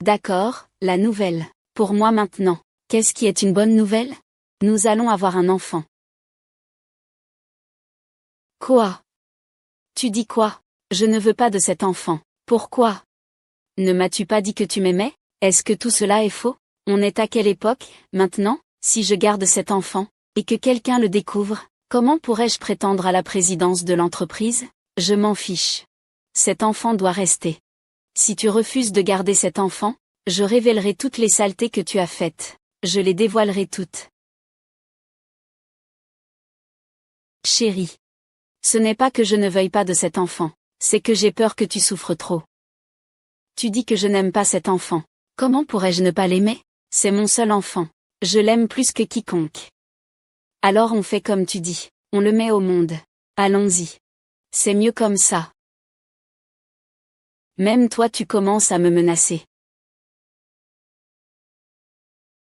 D'accord, la nouvelle. Pour moi maintenant. Qu'est-ce qui est une bonne nouvelle? Nous allons avoir un enfant. Quoi? Tu dis quoi? Je ne veux pas de cet enfant. Pourquoi? Ne m'as-tu pas dit que tu m'aimais? Est-ce que tout cela est faux? On est à quelle époque, maintenant, si je garde cet enfant, et que quelqu'un le découvre, comment pourrais-je prétendre à la présidence de l'entreprise? Je m'en fiche. Cet enfant doit rester. Si tu refuses de garder cet enfant, je révélerai toutes les saletés que tu as faites. Je les dévoilerai toutes. Chérie. Ce n'est pas que je ne veuille pas de cet enfant, c'est que j'ai peur que tu souffres trop. Tu dis que je n'aime pas cet enfant. Comment pourrais-je ne pas l'aimer? C'est mon seul enfant. Je l'aime plus que quiconque. Alors on fait comme tu dis, on le met au monde. Allons-y. C'est mieux comme ça. Même toi tu commences à me menacer.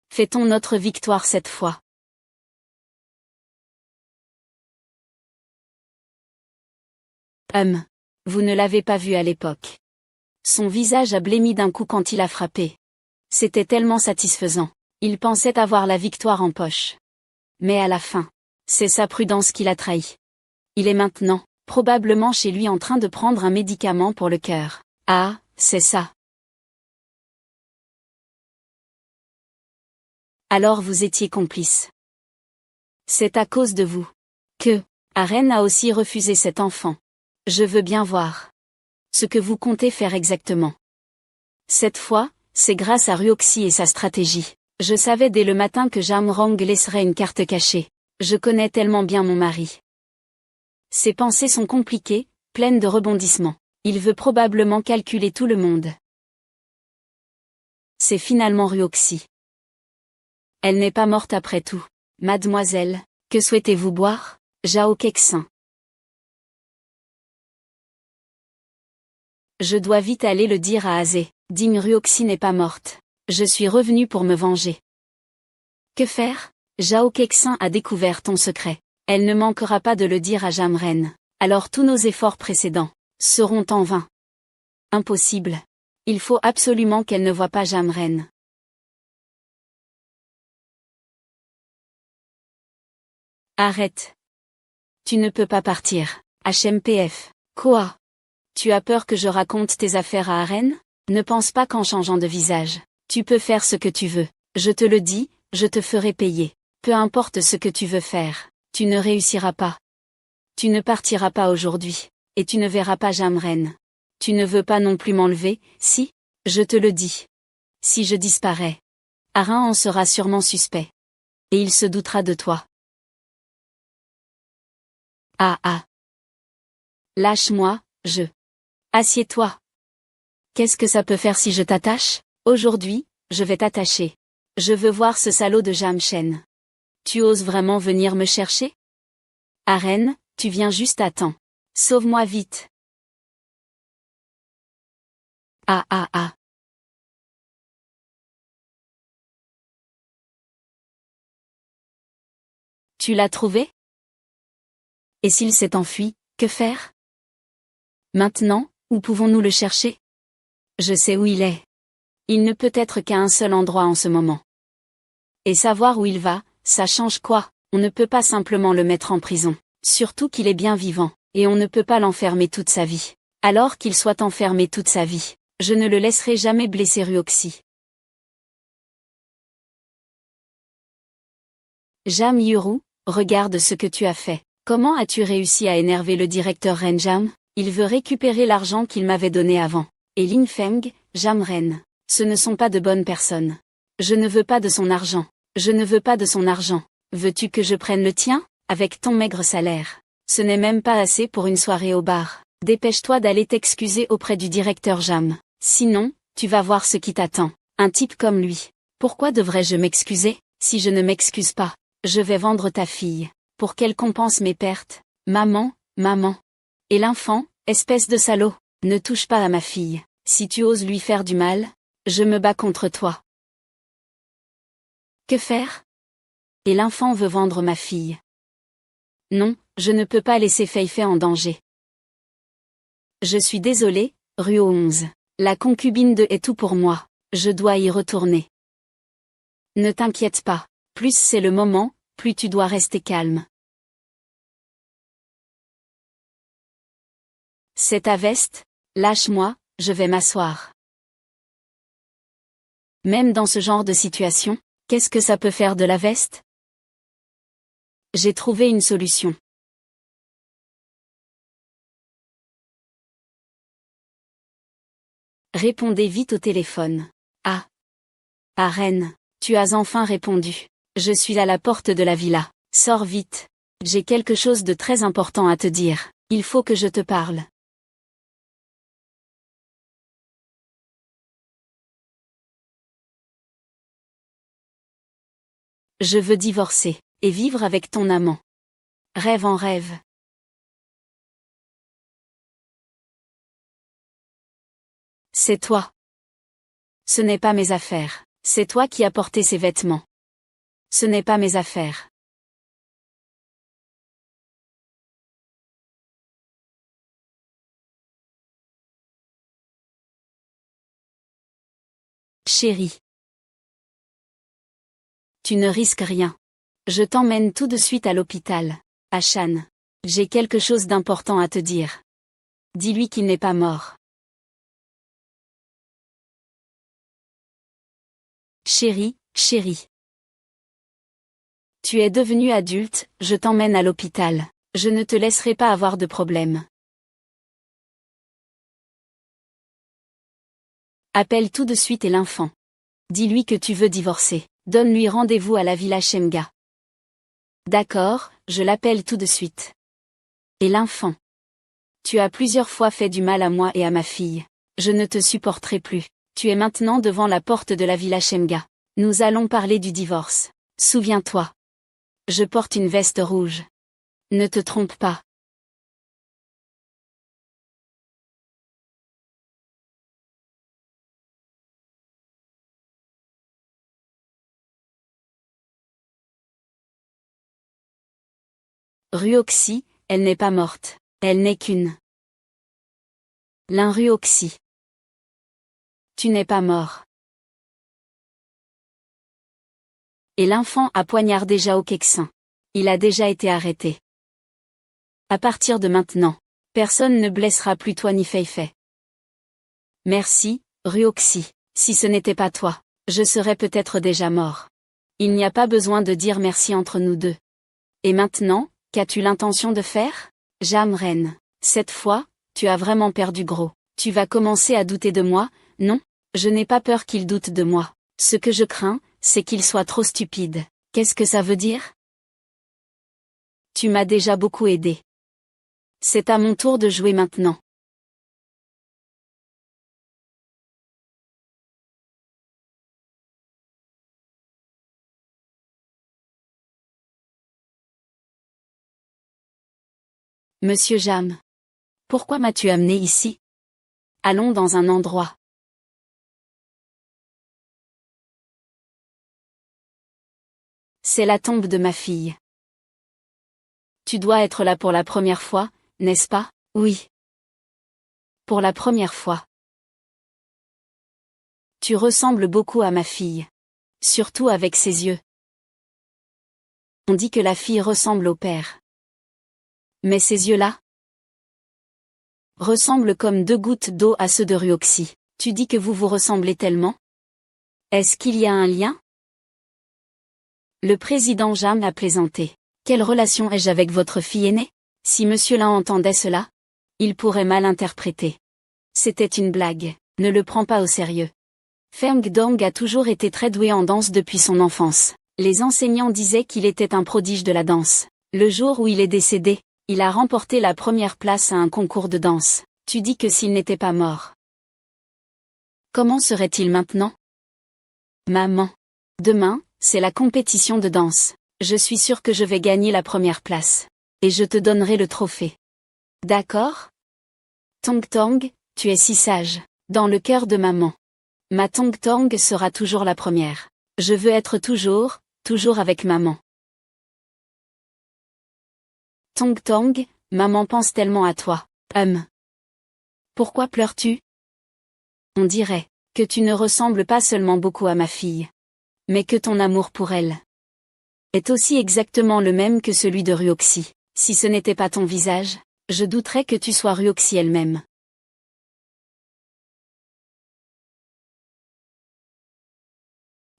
Fêtons notre victoire cette fois. Vous ne l'avez pas vu à l'époque. Son visage a blêmi d'un coup quand il a frappé. C'était tellement satisfaisant. Il pensait avoir la victoire en poche. Mais à la fin, c'est sa prudence qui l'a trahi. Il est maintenant, probablement chez lui en train de prendre un médicament pour le cœur. Ah, c'est ça. Alors vous étiez complice. C'est à cause de vous que Aren a aussi refusé cet enfant. Je veux bien voir ce que vous comptez faire exactement. Cette fois, c'est grâce à Ruoxi et sa stratégie. Je savais dès le matin que Jamrang laisserait une carte cachée. Je connais tellement bien mon mari. Ses pensées sont compliquées, pleines de rebondissements. Il veut probablement calculer tout le monde. C'est finalement Ruoxi. Elle n'est pas morte après tout. Mademoiselle, que souhaitez-vous boire? Zhao Kexin. Je dois vite aller le dire à Azé. Ding Ruoxi n'est pas morte. Je suis revenu pour me venger. Que faire? Zhao Kexin a découvert ton secret. Elle ne manquera pas de le dire à Jamren. Alors tous nos efforts précédents seront en vain. Impossible. Il faut absolument qu'elle ne voie pas Jamren. Arrête. Tu ne peux pas partir. HMPF. Quoi? Tu as peur que je raconte tes affaires à Aren? Ne pense pas qu'en changeant de visage, tu peux faire ce que tu veux. Je te le dis, je te ferai payer. Peu importe ce que tu veux faire, tu ne réussiras pas. Tu ne partiras pas aujourd'hui, et tu ne verras pas Jamren. Tu ne veux pas non plus m'enlever, si? Je te le dis. Si je disparais, Arin en sera sûrement suspect. Et il se doutera de toi. Ah ah. Lâche-moi, je. Assieds-toi. Qu'est-ce que ça peut faire si je t'attache? Aujourd'hui, je vais t'attacher. Je veux voir ce salaud de Jamchen. Tu oses vraiment venir me chercher? Aren, tu viens juste à temps. Sauve-moi vite. Ah ah ah. Tu l'as trouvé? Et s'il s'est enfui, que faire? Maintenant, où pouvons-nous le chercher? Je sais où il est. Il ne peut être qu'à un seul endroit en ce moment. Et savoir où il va, ça change quoi? On ne peut pas simplement le mettre en prison. Surtout qu'il est bien vivant, et on ne peut pas l'enfermer toute sa vie. Alors qu'il soit enfermé toute sa vie, je ne le laisserai jamais blesser Ruoxi. Jam Yuru, regarde ce que tu as fait. Comment as-tu réussi à énerver le directeur Renjam? Il veut récupérer l'argent qu'il m'avait donné avant. Et Lin Feng, Jamren, ce ne sont pas de bonnes personnes. Je ne veux pas de son argent. Je ne veux pas de son argent. Veux-tu que je prenne le tien? Avec ton maigre salaire. Ce n'est même pas assez pour une soirée au bar. Dépêche-toi d'aller t'excuser auprès du directeur Jam. Sinon, tu vas voir ce qui t'attend. Un type comme lui. Pourquoi devrais-je m'excuser? Si je ne m'excuse pas, je vais vendre ta fille. Pour qu'elle compense mes pertes. Maman, maman. Et l'enfant, espèce de salaud, ne touche pas à ma fille. Si tu oses lui faire du mal, je me bats contre toi. Que faire? Et l'enfant veut vendre ma fille. Non, je ne peux pas laisser Feifei en danger. Je suis désolé, Ruo 11. La concubine de est tout pour moi, je dois y retourner. Ne t'inquiète pas, plus c'est le moment, plus tu dois rester calme. C'est ta veste? Lâche-moi, je vais m'asseoir. Même dans ce genre de situation, qu'est-ce que ça peut faire de la veste? J'ai trouvé une solution. Répondez vite au téléphone. Ah. Aren, tu as enfin répondu. Je suis à la porte de la villa. Sors vite. J'ai quelque chose de très important à te dire. Il faut que je te parle. Je veux divorcer, et vivre avec ton amant. Rêve en rêve. C'est toi. Ce n'est pas mes affaires. C'est toi qui as porté ces vêtements. Ce n'est pas mes affaires. Chérie. Tu ne risques rien. Je t'emmène tout de suite à l'hôpital. Ashan. J'ai quelque chose d'important à te dire. Dis-lui qu'il n'est pas mort. Chérie, chérie. Tu es devenu adulte, je t'emmène à l'hôpital. Je ne te laisserai pas avoir de problème. Appelle tout de suite et l'enfant. Dis-lui que tu veux divorcer. Donne-lui rendez-vous à la Villa Shemga. D'accord, je l'appelle tout de suite. Et l'enfant. Tu as plusieurs fois fait du mal à moi et à ma fille. Je ne te supporterai plus. Tu es maintenant devant la porte de la Villa Shemga. Nous allons parler du divorce. Souviens-toi. Je porte une veste rouge. Ne te trompe pas. Ruoxi, elle n'est pas morte. Elle n'est qu'une. Ruoxi. Tu n'es pas mort. Et l'enfant a poignardé Jao Keksin. Il a déjà été arrêté. À partir de maintenant, personne ne blessera plus toi ni Feifei. Merci, Ruoxi. Si ce n'était pas toi, je serais peut-être déjà mort. Il n'y a pas besoin de dire merci entre nous deux. Et maintenant, qu'as-tu l'intention de faire? Jamren. Cette fois, tu as vraiment perdu gros. Tu vas commencer à douter de moi? Non, je n'ai pas peur qu'il doute de moi. Ce que je crains, c'est qu'il soit trop stupide. Qu'est-ce que ça veut dire? Tu m'as déjà beaucoup aidé. C'est à mon tour de jouer maintenant. Monsieur Jam. Pourquoi m'as-tu amené ici? Allons dans un endroit. C'est la tombe de ma fille. Tu dois être là pour la première fois, n'est-ce pas? Oui. Pour la première fois. Tu ressembles beaucoup à ma fille. Surtout avec ses yeux. On dit que la fille ressemble au père. Mais ces yeux-là ressemblent comme deux gouttes d'eau à ceux de Ruoxi. Tu dis que vous vous ressemblez tellement? Est-ce qu'il y a un lien? Le président Jam a plaisanté. Quelle relation ai-je avec votre fille aînée? Si monsieur Lin entendait cela, il pourrait mal interpréter. C'était une blague, ne le prends pas au sérieux. Feng Dong a toujours été très doué en danse depuis son enfance. Les enseignants disaient qu'il était un prodige de la danse. Le jour où il est décédé, il a remporté la première place à un concours de danse. Tu dis que s'il n'était pas mort. Comment serait-il maintenant? Maman. Demain, c'est la compétition de danse. Je suis sûre que je vais gagner la première place. Et je te donnerai le trophée. D'accord? Tong Tong, tu es si sage. Dans le cœur de maman. Ma Tong Tong sera toujours la première. Je veux être toujours avec maman. Tong Tong, maman pense tellement à toi. Pourquoi pleures-tu? On dirait que tu ne ressembles pas seulement beaucoup à ma fille, mais que ton amour pour elle est aussi exactement le même que celui de Ruoxi. Si ce n'était pas ton visage, je douterais que tu sois Ruoxi elle-même.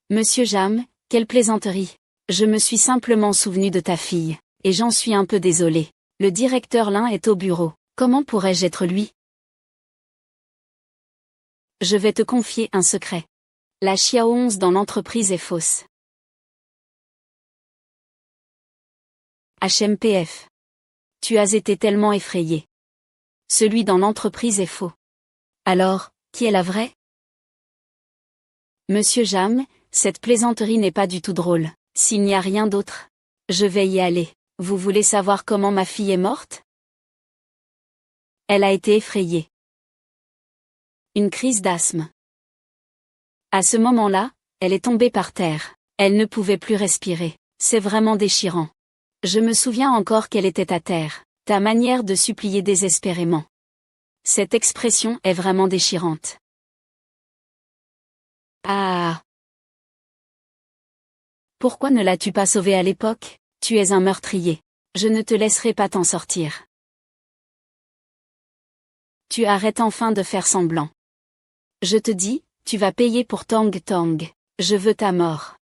Monsieur Jam, quelle plaisanterie. Je me suis simplement souvenu de ta fille, et j'en suis un peu désolé. Le directeur Lin est au bureau. Comment pourrais-je être lui? Je vais te confier un secret. La Xiao 11 dans l'entreprise est fausse. HMPF. Tu as été tellement effrayé. Celui dans l'entreprise est faux. Alors, qui est la vraie? Monsieur Jam, cette plaisanterie n'est pas du tout drôle. S'il n'y a rien d'autre, je vais y aller. Vous voulez savoir comment ma fille est morte? Elle a été effrayée. Une crise d'asthme. À ce moment-là, elle est tombée par terre. Elle ne pouvait plus respirer. C'est vraiment déchirant. Je me souviens encore qu'elle était à terre. Ta manière de supplier désespérément. Cette expression est vraiment déchirante. Ah! Pourquoi ne l'as-tu pas sauvé à l'époque? Tu es un meurtrier. Je ne te laisserai pas t'en sortir. Tu arrêtes enfin de faire semblant. Je te dis, tu vas payer pour Tang Tang. Je veux ta mort.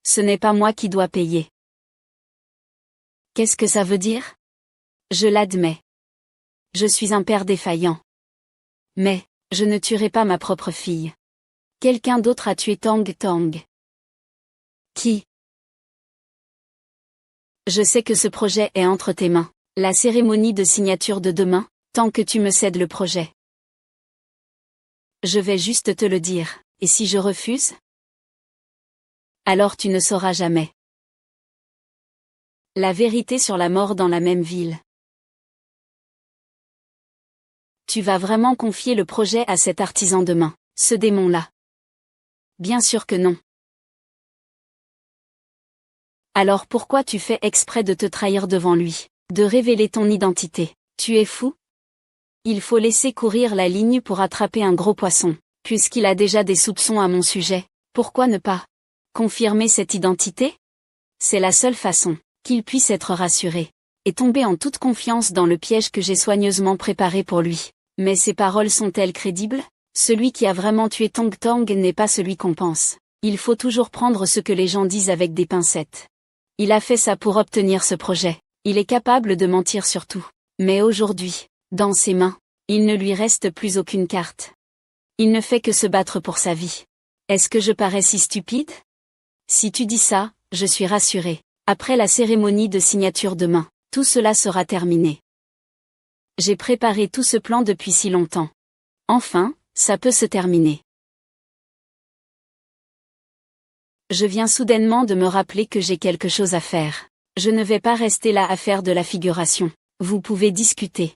Ce n'est pas moi qui dois payer. Qu'est-ce que ça veut dire? Je l'admets. Je suis un père défaillant. Mais, je ne tuerai pas ma propre fille. Quelqu'un d'autre a tué Tang Tang. Qui? Je sais que ce projet est entre tes mains. La cérémonie de signature de demain, tant que tu me cèdes le projet. Je vais juste te le dire, et si je refuse? Alors tu ne sauras jamais. La vérité sur la mort dans la même ville. Tu vas vraiment confier le projet à cet artisan demain, ce démon-là? Bien sûr que non. Alors pourquoi tu fais exprès de te trahir devant lui, de révéler ton identité? Tu es fou? Il faut laisser courir la ligne pour attraper un gros poisson, puisqu'il a déjà des soupçons à mon sujet. Pourquoi ne pas confirmer cette identité? C'est la seule façon qu'il puisse être rassuré, et tomber en toute confiance dans le piège que j'ai soigneusement préparé pour lui. Mais ces paroles sont-elles crédibles? Celui qui a vraiment tué Tang Tang n'est pas celui qu'on pense. Il faut toujours prendre ce que les gens disent avec des pincettes. Il a fait ça pour obtenir ce projet. Il est capable de mentir sur tout. Mais aujourd'hui, dans ses mains, il ne lui reste plus aucune carte. Il ne fait que se battre pour sa vie. Est-ce que je parais si stupide? Si tu dis ça, je suis rassurée. Après la cérémonie de signature demain, tout cela sera terminé. J'ai préparé tout ce plan depuis si longtemps. Enfin, ça peut se terminer. Je viens soudainement de me rappeler que j'ai quelque chose à faire. Je ne vais pas rester là à faire de la figuration. Vous pouvez discuter.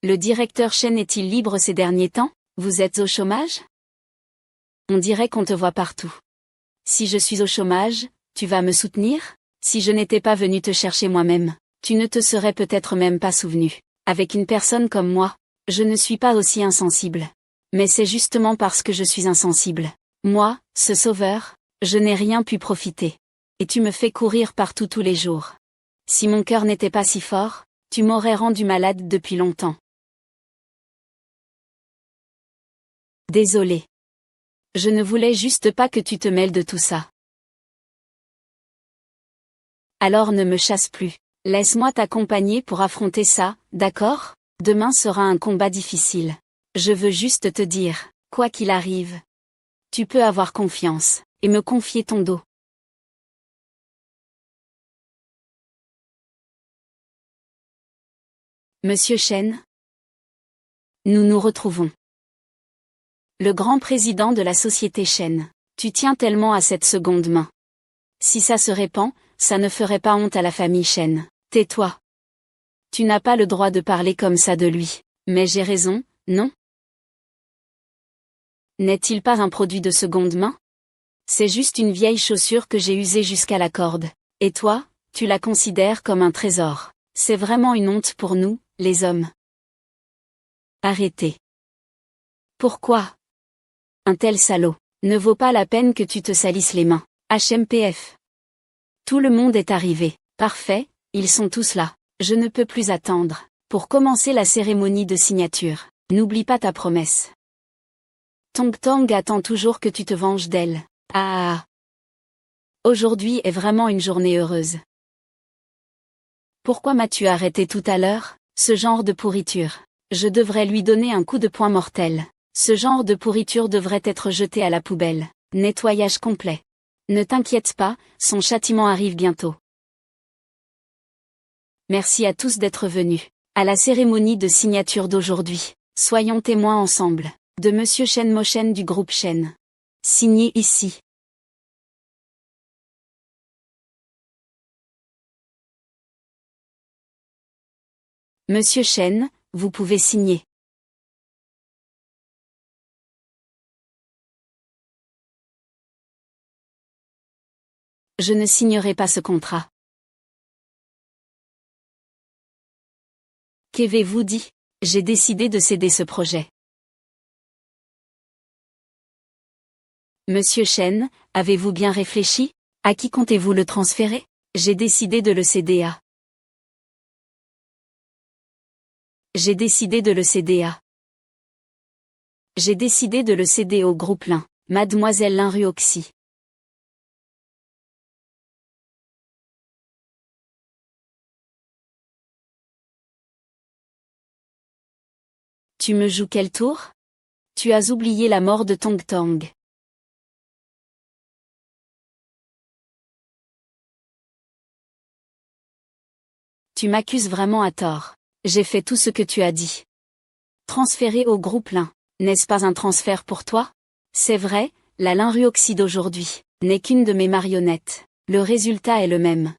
Le directeur Chen est-il libre ces derniers temps? Vous êtes au chômage? On dirait qu'on te voit partout. Si je suis au chômage, tu vas me soutenir? Si je n'étais pas venu te chercher moi-même, tu ne te serais peut-être même pas souvenu. Avec une personne comme moi, je ne suis pas aussi insensible. Mais c'est justement parce que je suis insensible. Moi, ce sauveur, je n'ai rien pu profiter. Et tu me fais courir partout tous les jours. Si mon cœur n'était pas si fort, tu m'aurais rendu malade depuis longtemps. Désolé. Je ne voulais juste pas que tu te mêles de tout ça. Alors ne me chasse plus. Laisse-moi t'accompagner pour affronter ça, d'accord? Demain sera un combat difficile. Je veux juste te dire, quoi qu'il arrive, tu peux avoir confiance, et me confier ton dos. Monsieur Chen? Nous nous retrouvons. Le grand président de la société Chen. Tu tiens tellement à cette seconde main. Si ça se répand, ça ne ferait pas honte à la famille Chen. Tais-toi. Tu n'as pas le droit de parler comme ça de lui. Mais j'ai raison, non? N'est-il pas un produit de seconde main? C'est juste une vieille chaussure que j'ai usée jusqu'à la corde. Et toi, tu la considères comme un trésor. C'est vraiment une honte pour nous, les hommes. Arrêtez. Pourquoi? Un tel salaud ne vaut pas la peine que tu te salisses les mains. HMPF. Tout le monde est arrivé. Parfait, ils sont tous là. Je ne peux plus attendre. Pour commencer la cérémonie de signature, n'oublie pas ta promesse. Tong Tong attend toujours que tu te venges d'elle. Ah! Aujourd'hui est vraiment une journée heureuse. Pourquoi m'as-tu arrêté tout à l'heure? Ce genre de pourriture. Je devrais lui donner un coup de poing mortel. Ce genre de pourriture devrait être jeté à la poubelle. Nettoyage complet. Ne t'inquiète pas, son châtiment arrive bientôt. Merci à tous d'être venus à la cérémonie de signature d'aujourd'hui. Soyons témoins ensemble de Monsieur Chen Moshen du groupe Chen. Signé ici. Monsieur Chen, vous pouvez signer. Je ne signerai pas ce contrat. Qu'avez-vous dit? J'ai décidé de céder ce projet. Monsieur Chen, avez-vous bien réfléchi? À qui comptez-vous le transférer? J'ai décidé de le céder à. J'ai décidé de le céder à. J'ai décidé de le céder au groupe Lin, Mademoiselle Lin Ruoxi. Tu me joues quel tour? Tu as oublié la mort de Tong Tong. Tu m'accuses vraiment à tort. J'ai fait tout ce que tu as dit. Transféré au groupe Lin, n'est-ce pas un transfert pour toi? C'est vrai, la Lin Ruoxi d'aujourd'hui n'est qu'une de mes marionnettes. Le résultat est le même.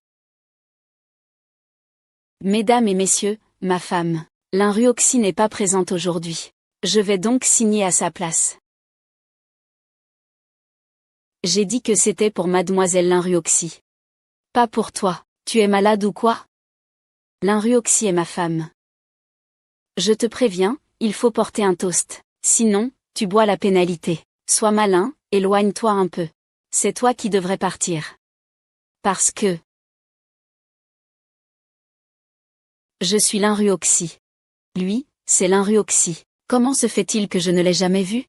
Mesdames et messieurs, ma femme, Lin Ruoxi n'est pas présente aujourd'hui. Je vais donc signer à sa place. J'ai dit que c'était pour Mademoiselle Lin Ruoxi. Pas pour toi. Tu es malade ou quoi? Lin Ruoxi est ma femme. Je te préviens, il faut porter un toast. Sinon, tu bois la pénalité. Sois malin, éloigne-toi un peu. C'est toi qui devrais partir. Parce que je suis Lin Ruoxi. Lui, c'est Lin Ruoxi. Comment se fait-il que je ne l'ai jamais vu?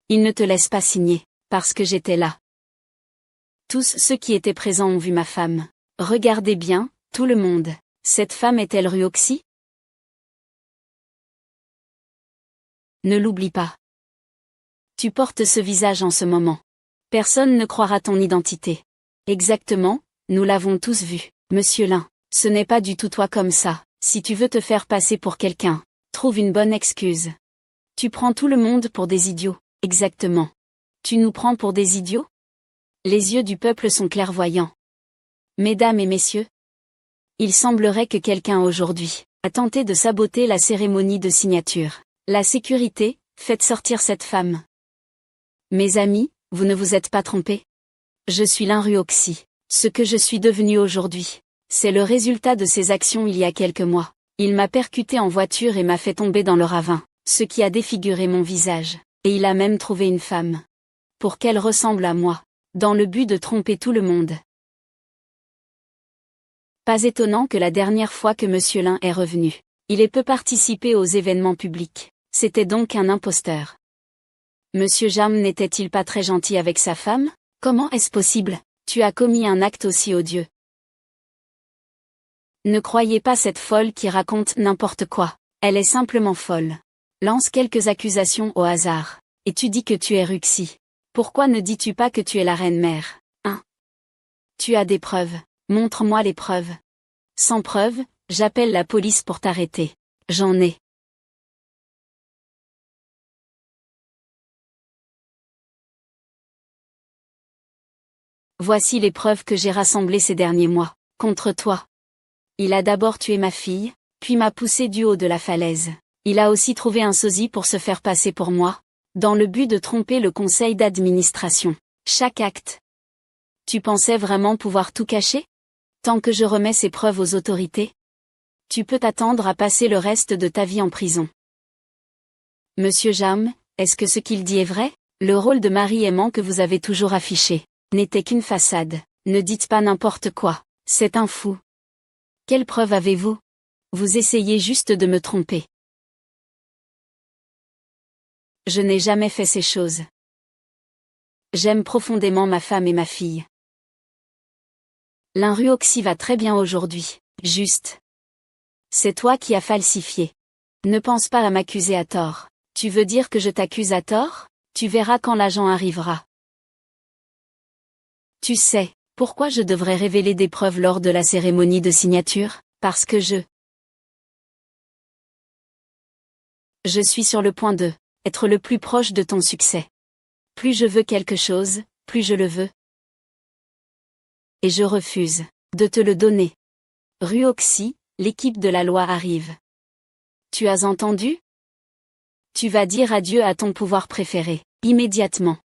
Il ne te laisse pas signer, parce que j'étais là. Tous ceux qui étaient présents ont vu ma femme. Regardez bien, tout le monde. Cette femme est-elle Ruoxi? Ne l'oublie pas. Tu portes ce visage en ce moment. Personne ne croira ton identité. Exactement, nous l'avons tous vu, Monsieur Lin. Ce n'est pas du tout toi comme ça. Si tu veux te faire passer pour quelqu'un, trouve une bonne excuse. Tu prends tout le monde pour des idiots. Exactement. Tu nous prends pour des idiots? Les yeux du peuple sont clairvoyants. Mesdames et messieurs, il semblerait que quelqu'un aujourd'hui a tenté de saboter la cérémonie de signature. La sécurité, faites sortir cette femme. Mes amis, vous ne vous êtes pas trompés. Je suis Lin Ruoxi. Ce que je suis devenu aujourd'hui, c'est le résultat de ses actions il y a quelques mois. Il m'a percuté en voiture et m'a fait tomber dans le ravin, ce qui a défiguré mon visage. Et il a même trouvé une femme. Pour qu'elle ressemble à moi, dans le but de tromper tout le monde. Pas étonnant que la dernière fois que Monsieur Lin est revenu, il ait peu participé aux événements publics. C'était donc un imposteur. Monsieur Jam n'était-il pas très gentil avec sa femme? Comment est-ce possible? Tu as commis un acte aussi odieux. Ne croyez pas cette folle qui raconte n'importe quoi. Elle est simplement folle. Lance quelques accusations au hasard. Et tu dis que tu es Ruoxi. Pourquoi ne dis-tu pas que tu es la reine-mère, hein? Tu as des preuves. Montre-moi les preuves. Sans preuves, j'appelle la police pour t'arrêter. J'en ai. Voici les preuves que j'ai rassemblées ces derniers mois, contre toi. Il a d'abord tué ma fille, puis m'a poussé du haut de la falaise. Il a aussi trouvé un sosie pour se faire passer pour moi, dans le but de tromper le conseil d'administration. Chaque acte. Tu pensais vraiment pouvoir tout cacher? Tant que je remets ces preuves aux autorités, tu peux t'attendre à passer le reste de ta vie en prison. Monsieur Jam, est-ce que ce qu'il dit est vrai? Le rôle de mari aimant que vous avez toujours affiché n'était qu'une façade. Ne dites pas n'importe quoi. C'est un fou. Quelle preuve avez-vous? Vous essayez juste de me tromper. Je n'ai jamais fait ces choses. J'aime profondément ma femme et ma fille. Lin Ruoxi va très bien aujourd'hui, juste. C'est toi qui as falsifié. Ne pense pas à m'accuser à tort. Tu veux dire que je t'accuse à tort? Tu verras quand l'agent arrivera. Tu sais, pourquoi je devrais révéler des preuves lors de la cérémonie de signature? Parce que je suis sur le point de être le plus proche de ton succès. Plus je veux quelque chose, plus je le veux. Et je refuse de te le donner. Ruoxi, l'équipe de la loi arrive. Tu as entendu? Tu vas dire adieu à ton pouvoir préféré, immédiatement.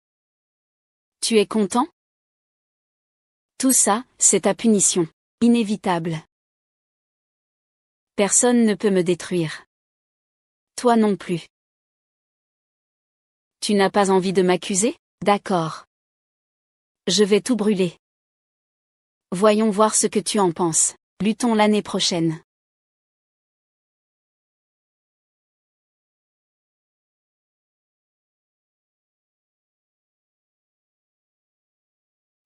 Tu es content? Tout ça, c'est ta punition. Inévitable. Personne ne peut me détruire. Toi non plus. Tu n'as pas envie de m'accuser? D'accord. Je vais tout brûler. Voyons voir ce que tu en penses. Luttons l'année prochaine.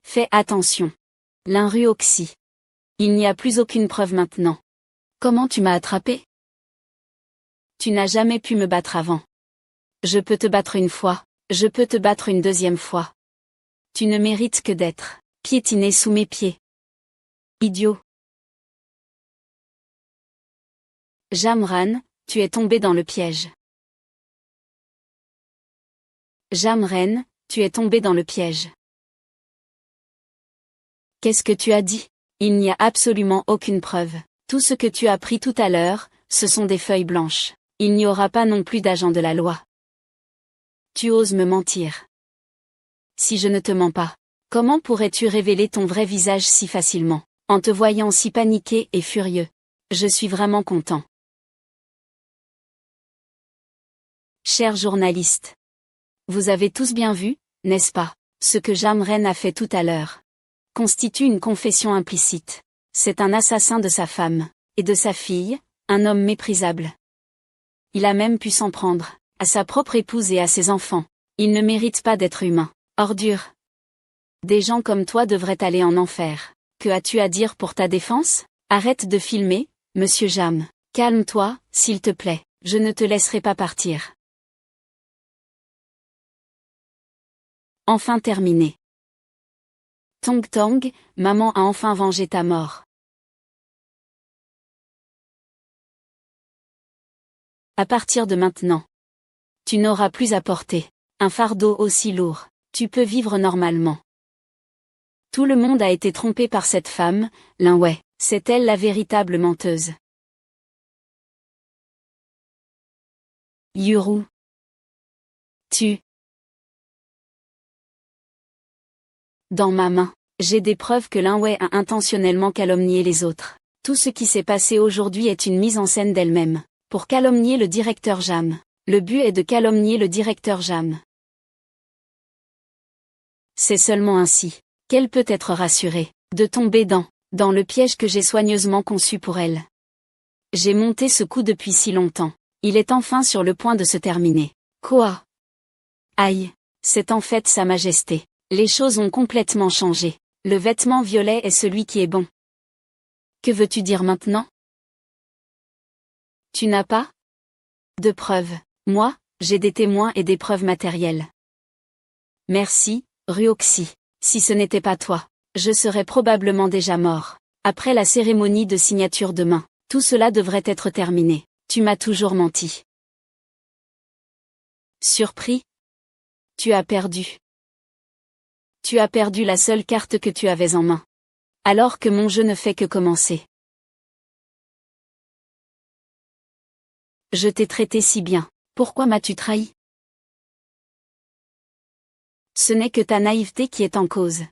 Fais attention. L'Inruoxy. Il n'y a plus aucune preuve maintenant. Comment tu m'as attrapé? Tu n'as jamais pu me battre avant. Je peux te battre une fois, je peux te battre une deuxième fois. Tu ne mérites que d'être piétiné sous mes pieds. Idiot. Jamran, tu es tombé dans le piège. Jamren, tu es tombé dans le piège. Qu'est-ce que tu as dit? Il n'y a absolument aucune preuve. Tout ce que tu as pris tout à l'heure, ce sont des feuilles blanches. Il n'y aura pas non plus d'agent de la loi. Tu oses me mentir. Si je ne te mens pas, comment pourrais-tu révéler ton vrai visage si facilement, en te voyant si paniqué et furieux? Je suis vraiment content. Chers journalistes, vous avez tous bien vu, n'est-ce pas, ce que Jamren a fait tout à l'heure constitue une confession implicite. C'est un assassin de sa femme, et de sa fille, un homme méprisable. Il a même pu s'en prendre à sa propre épouse et à ses enfants. Il ne mérite pas d'être humain. Ordure. Des gens comme toi devraient aller en enfer. Que as-tu à dire pour ta défense? Arrête de filmer, monsieur Jam. Calme-toi, s'il te plaît. Je ne te laisserai pas partir. Enfin terminé. Tong Tong, maman a enfin vengé ta mort. À partir de maintenant, tu n'auras plus à porter un fardeau aussi lourd. Tu peux vivre normalement. Tout le monde a été trompé par cette femme, Linwei. C'est elle la véritable menteuse. Yuru. Tu. Dans ma main, j'ai des preuves que Linwei a intentionnellement calomnié les autres. Tout ce qui s'est passé aujourd'hui est une mise en scène d'elle-même, pour calomnier le directeur Jam. Le but est de calomnier le directeur Jam. C'est seulement ainsi qu'elle peut être rassurée de tomber dans le piège que j'ai soigneusement conçu pour elle. J'ai monté ce coup depuis si longtemps. Il est enfin sur le point de se terminer. Quoi? Aïe, c'est en fait Sa Majesté. Les choses ont complètement changé. Le vêtement violet est celui qui est bon. Que veux-tu dire maintenant? Tu n'as pas de preuves. Moi, j'ai des témoins et des preuves matérielles. Merci, Ruoxy. Si ce n'était pas toi, je serais probablement déjà mort. Après la cérémonie de signature demain, tout cela devrait être terminé. Tu m'as toujours menti. Surpris? Tu as perdu. Tu as perdu la seule carte que tu avais en main. Alors que mon jeu ne fait que commencer. Je t'ai traité si bien. Pourquoi m'as-tu trahi? Ce n'est que ta naïveté qui est en cause.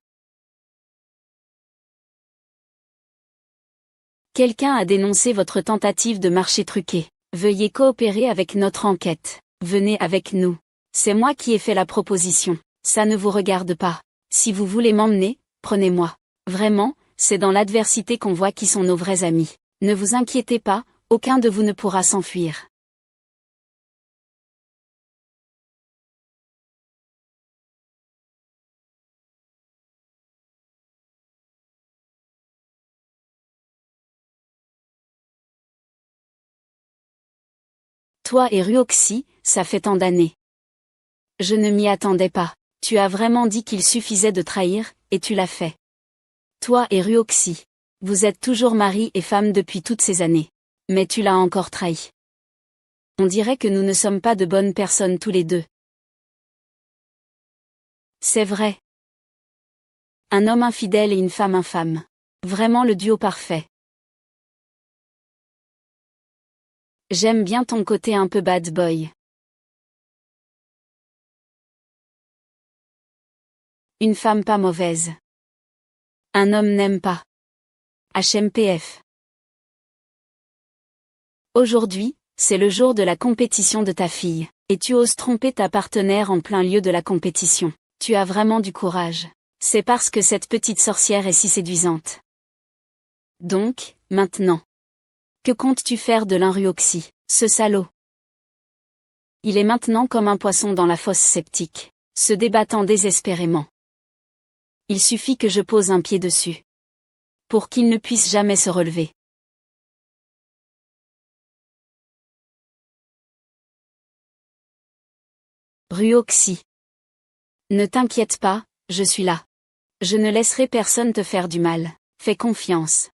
Quelqu'un a dénoncé votre tentative de marché truqué. Veuillez coopérer avec notre enquête. Venez avec nous. C'est moi qui ai fait la proposition. Ça ne vous regarde pas. Si vous voulez m'emmener, prenez-moi. Vraiment, c'est dans l'adversité qu'on voit qui sont nos vrais amis. Ne vous inquiétez pas, aucun de vous ne pourra s'enfuir. Toi et Ruoxy, ça fait tant d'années. Je ne m'y attendais pas. Tu as vraiment dit qu'il suffisait de trahir, et tu l'as fait. Toi et Ruoxy. Vous êtes toujours mari et femme depuis toutes ces années. Mais tu l'as encore trahi. On dirait que nous ne sommes pas de bonnes personnes tous les deux. C'est vrai. Un homme infidèle et une femme infâme. Vraiment le duo parfait. J'aime bien ton côté un peu bad boy. Une femme pas mauvaise. Un homme n'aime pas. HMPF. Aujourd'hui, C'est le jour de la compétition de ta fille, et tu oses tromper ta partenaire en plein lieu de la compétition. Tu as vraiment du courage. C'est parce que cette petite sorcière est si séduisante. Donc, maintenant. Que comptes-tu faire de l'Inruoxy, ce salaud? Il est maintenant comme un poisson dans la fosse septique, se débattant désespérément. Il suffit que je pose un pied dessus. Pour qu'il ne puisse jamais se relever. Ruoxy. Ne t'inquiète pas, je suis là. Je ne laisserai personne te faire du mal, fais confiance.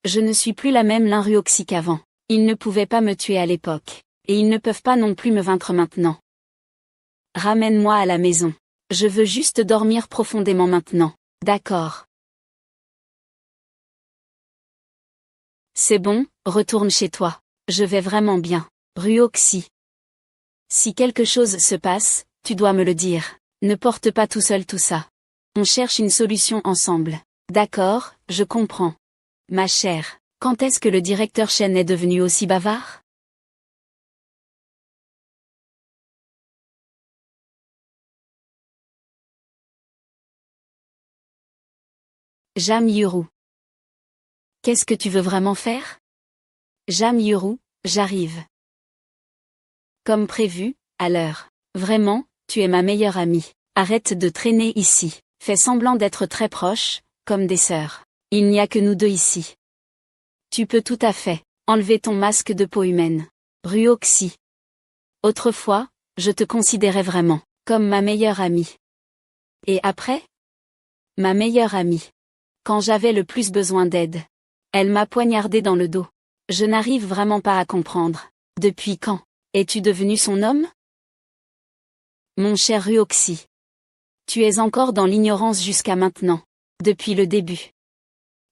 Je ne suis plus la même Linruoxy qu'avant. Ils ne pouvaient pas me tuer à l'époque, et ils ne peuvent pas non plus me vaincre maintenant. Ramène-moi à la maison. Je veux juste dormir profondément maintenant. D'accord. C'est bon, retourne chez toi. Je vais vraiment bien. Ruoxy. Si quelque chose se passe, tu dois me le dire. Ne porte pas tout seul tout ça. On cherche une solution ensemble. D'accord, je comprends. Ma chère, quand est-ce que le directeur Shen est devenu aussi bavard? Jam Yuru. Qu'est-ce que tu veux vraiment faire? Jam Yuru, j'arrive. Comme prévu, à l'heure. Vraiment, tu es ma meilleure amie. Arrête de traîner ici. Fais semblant d'être très proche, comme des sœurs. Il n'y a que nous deux ici. Tu peux tout à fait enlever ton masque de peau humaine. Ruoxy. Autrefois, je te considérais vraiment comme ma meilleure amie. Et après? Ma meilleure amie. Quand j'avais le plus besoin d'aide. Elle m'a poignardé dans le dos. Je n'arrive vraiment pas à comprendre. Depuis quand es-tu devenu son homme? Mon cher Ruoxy. Tu es encore dans l'ignorance jusqu'à maintenant. Depuis le début.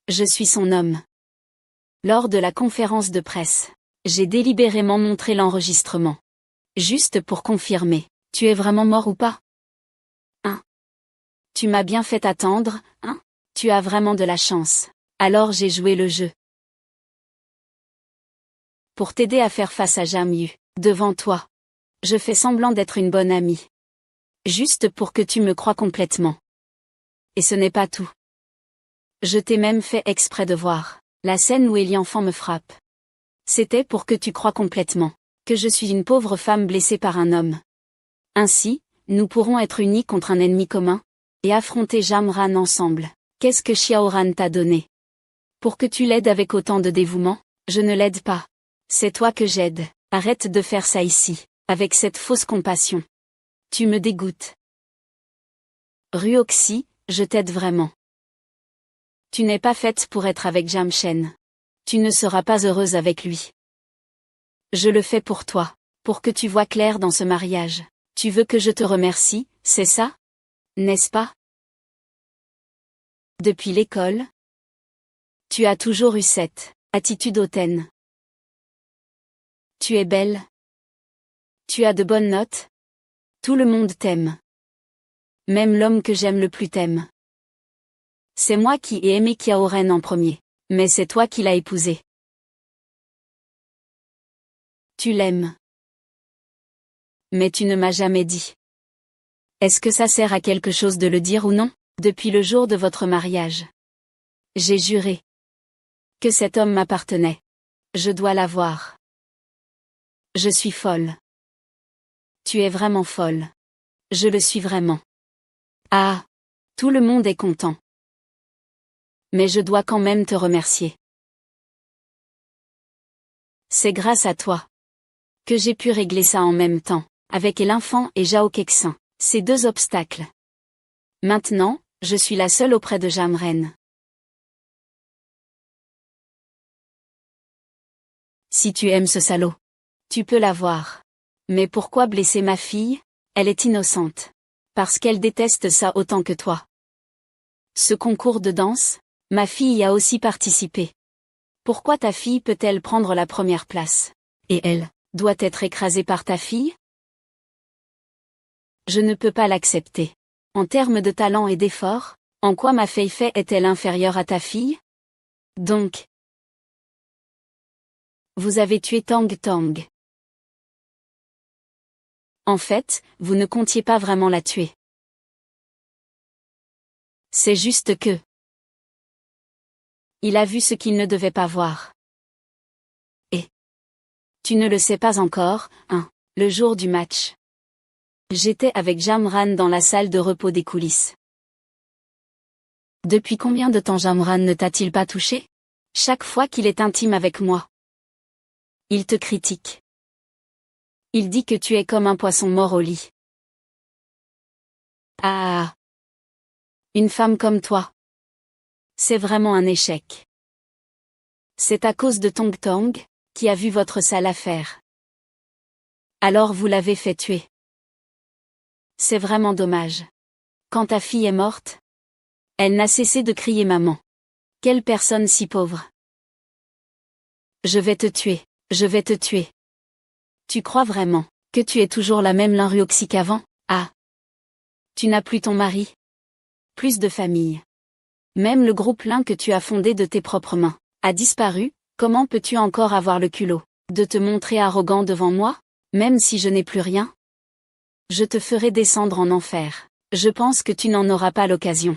Je suis son homme. Lors de la conférence de presse, j'ai délibérément montré l'enregistrement. Juste pour confirmer, tu es vraiment mort ou pas? Hein? Tu m'as bien fait attendre, hein? Tu as vraiment de la chance. Alors j'ai joué le jeu. Pour t'aider à faire face à Jamyu, devant toi. Je fais semblant d'être une bonne amie. Juste pour que tu me crois complètement. Et ce n'est pas tout. Je t'ai même fait exprès de voir la scène où Elienfant me frappe. C'était pour que tu crois complètement que je suis une pauvre femme blessée par un homme. Ainsi, nous pourrons être unis contre un ennemi commun, et affronter Jamran ensemble. Qu'est-ce que Xiaoran t'a donné? Pour que tu l'aides avec autant de dévouement? Je ne l'aide pas. C'est toi que j'aide. Arrête de faire ça ici, avec cette fausse compassion. Tu me dégoûtes. Ruoxy, je t'aide vraiment. Tu n'es pas faite pour être avec Jamshen. Tu ne seras pas heureuse avec lui. Je le fais pour toi, pour que tu vois clair dans ce mariage. Tu veux que je te remercie, c'est ça? N'est-ce pas? Depuis l'école? Tu as toujours eu cette attitude hautaine. Tu es belle. Tu as de bonnes notes. Tout le monde t'aime. Même l'homme que j'aime le plus t'aime. C'est moi qui ai aimé Xiaoren en premier, mais c'est toi qui l'as épousé. Tu l'aimes. Mais tu ne m'as jamais dit. Est-ce que ça sert à quelque chose de le dire ou non? Depuis le jour de votre mariage. J'ai juré que cet homme m'appartenait. Je dois l'avoir. Je suis folle. Tu es vraiment folle. Je le suis vraiment. Ah! Tout le monde est content. Mais je dois quand même te remercier. C'est grâce à toi que j'ai pu régler ça en même temps, avec l'enfant et Zhao Kexin, ces deux obstacles. Maintenant, je suis la seule auprès de Jamren. Si tu aimes ce salaud, tu peux l'avoir. Mais pourquoi blesser ma fille? Elle est innocente. Parce qu'elle déteste ça autant que toi. Ce concours de danse, ma fille y a aussi participé. Pourquoi ta fille peut-elle prendre la première place? Et elle, doit être écrasée par ta fille? Je ne peux pas l'accepter. En termes de talent et d'effort, en quoi ma Fei Fei est-elle inférieure à ta fille? Donc, vous avez tué Tang Tang. En fait, vous ne comptiez pas vraiment la tuer. C'est juste que... Il a vu ce qu'il ne devait pas voir. Et... Tu ne le sais pas encore, hein, le jour du match. J'étais avec Jamran dans la salle de repos des coulisses. Depuis combien de temps Jamran ne t'a-t-il pas touché? Chaque fois qu'il est intime avec moi. Il te critique. Il dit que tu es comme un poisson mort au lit. Ah! Une femme comme toi. C'est vraiment un échec. C'est à cause de Tong Tong, qui a vu votre sale affaire. Alors vous l'avez fait tuer. C'est vraiment dommage. Quand ta fille est morte, elle n'a cessé de crier maman. Quelle personne si pauvre. Je vais te tuer, je vais te tuer. Tu crois vraiment que tu es toujours la même Lin-Ruoxi qu'avant? Ah. Tu n'as plus ton mari. Plus de famille. Même le groupe Lin que tu as fondé de tes propres mains a disparu. Comment peux-tu encore avoir le culot de te montrer arrogant devant moi, même si je n'ai plus rien? Je te ferai descendre en enfer. Je pense que tu n'en auras pas l'occasion.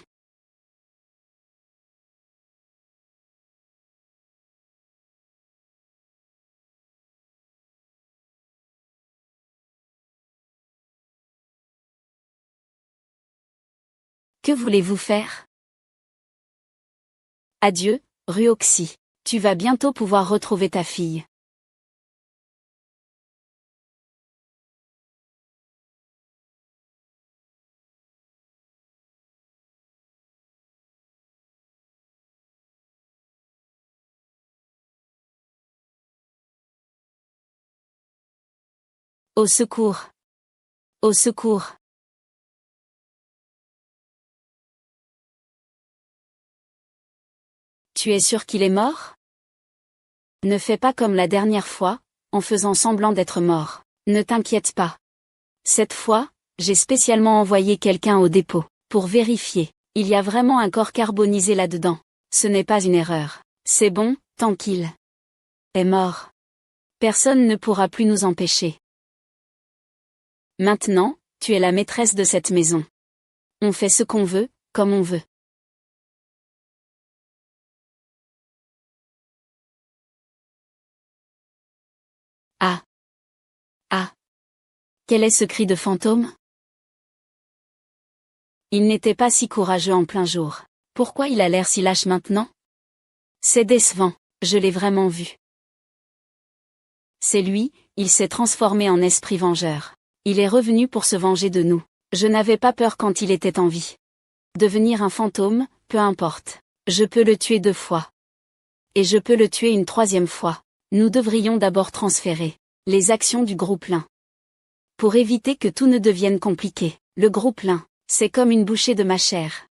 Que voulez-vous faire? Adieu, Ruoxi. Tu vas bientôt pouvoir retrouver ta fille. Au secours. Au secours. Tu es sûr qu'il est mort? Ne fais pas comme la dernière fois, en faisant semblant d'être mort. Ne t'inquiète pas. Cette fois, j'ai spécialement envoyé quelqu'un au dépôt, pour vérifier. Il y a vraiment un corps carbonisé là-dedans. Ce n'est pas une erreur. C'est bon, tant qu'il est mort. Personne ne pourra plus nous empêcher. Maintenant, tu es la maîtresse de cette maison. On fait ce qu'on veut, comme on veut. Ah. Ah. Quel est ce cri de fantôme? Il n'était pas si courageux en plein jour. Pourquoi il a l'air si lâche maintenant? C'est décevant, je l'ai vraiment vu. C'est lui, il s'est transformé en esprit vengeur. Il est revenu pour se venger de nous. Je n'avais pas peur quand il était en vie. Devenir un fantôme, peu importe. Je peux le tuer 2 fois. Et je peux le tuer une 3e fois. Nous devrions d'abord transférer les actions du groupe Lin. Pour éviter que tout ne devienne compliqué, le groupe Lin, c'est comme une bouchée de ma chair.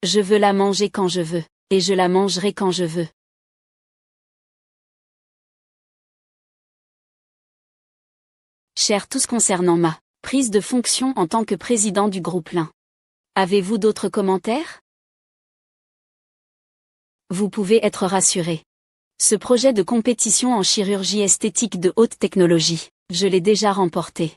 Je veux la manger quand je veux, et je la mangerai quand je veux. Chers tous concernant ma prise de fonction en tant que président du groupe Lin. Avez-vous d'autres commentaires? Vous pouvez être rassurés. Ce projet de compétition en chirurgie esthétique de haute technologie, je l'ai déjà remporté.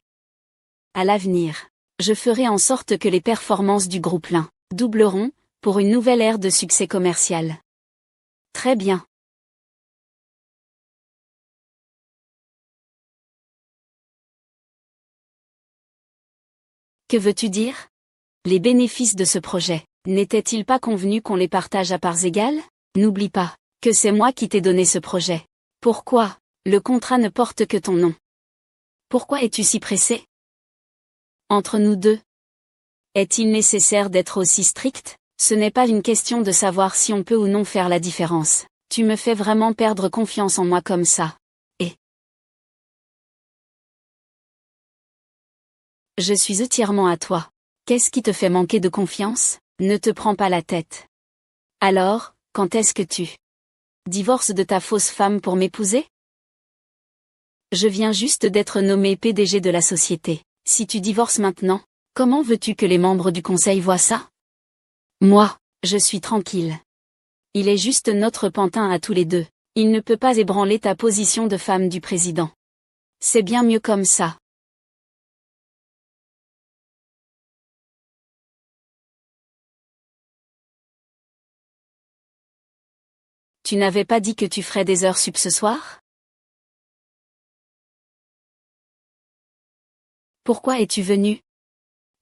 À l'avenir, je ferai en sorte que les performances du groupe Lin doubleront, pour une nouvelle ère de succès commercial. Très bien. Que veux-tu dire? Les bénéfices de ce projet, n'étaient-ils pas convenus qu'on les partage à parts égales? N'oublie pas que c'est moi qui t'ai donné ce projet. Pourquoi le contrat ne porte que ton nom? Pourquoi es-tu si pressé? Entre nous deux, est-il nécessaire d'être aussi strict? Ce n'est pas une question de savoir si on peut ou non faire la différence. Tu me fais vraiment perdre confiance en moi comme ça. Et je suis entièrement à toi. Qu'est-ce qui te fait manquer de confiance? Ne te prends pas la tête. Alors, quand est-ce que tu divorces de ta fausse femme pour m'épouser? Je viens juste d'être nommé PDG de la société. Si tu divorces maintenant, comment veux-tu que les membres du conseil voient ça? Moi, je suis tranquille. Il est juste notre pantin à tous les deux. Il ne peut pas ébranler ta position de femme du président. C'est bien mieux comme ça. Tu n'avais pas dit que tu ferais des heures sup ce soir? Pourquoi es-tu venu?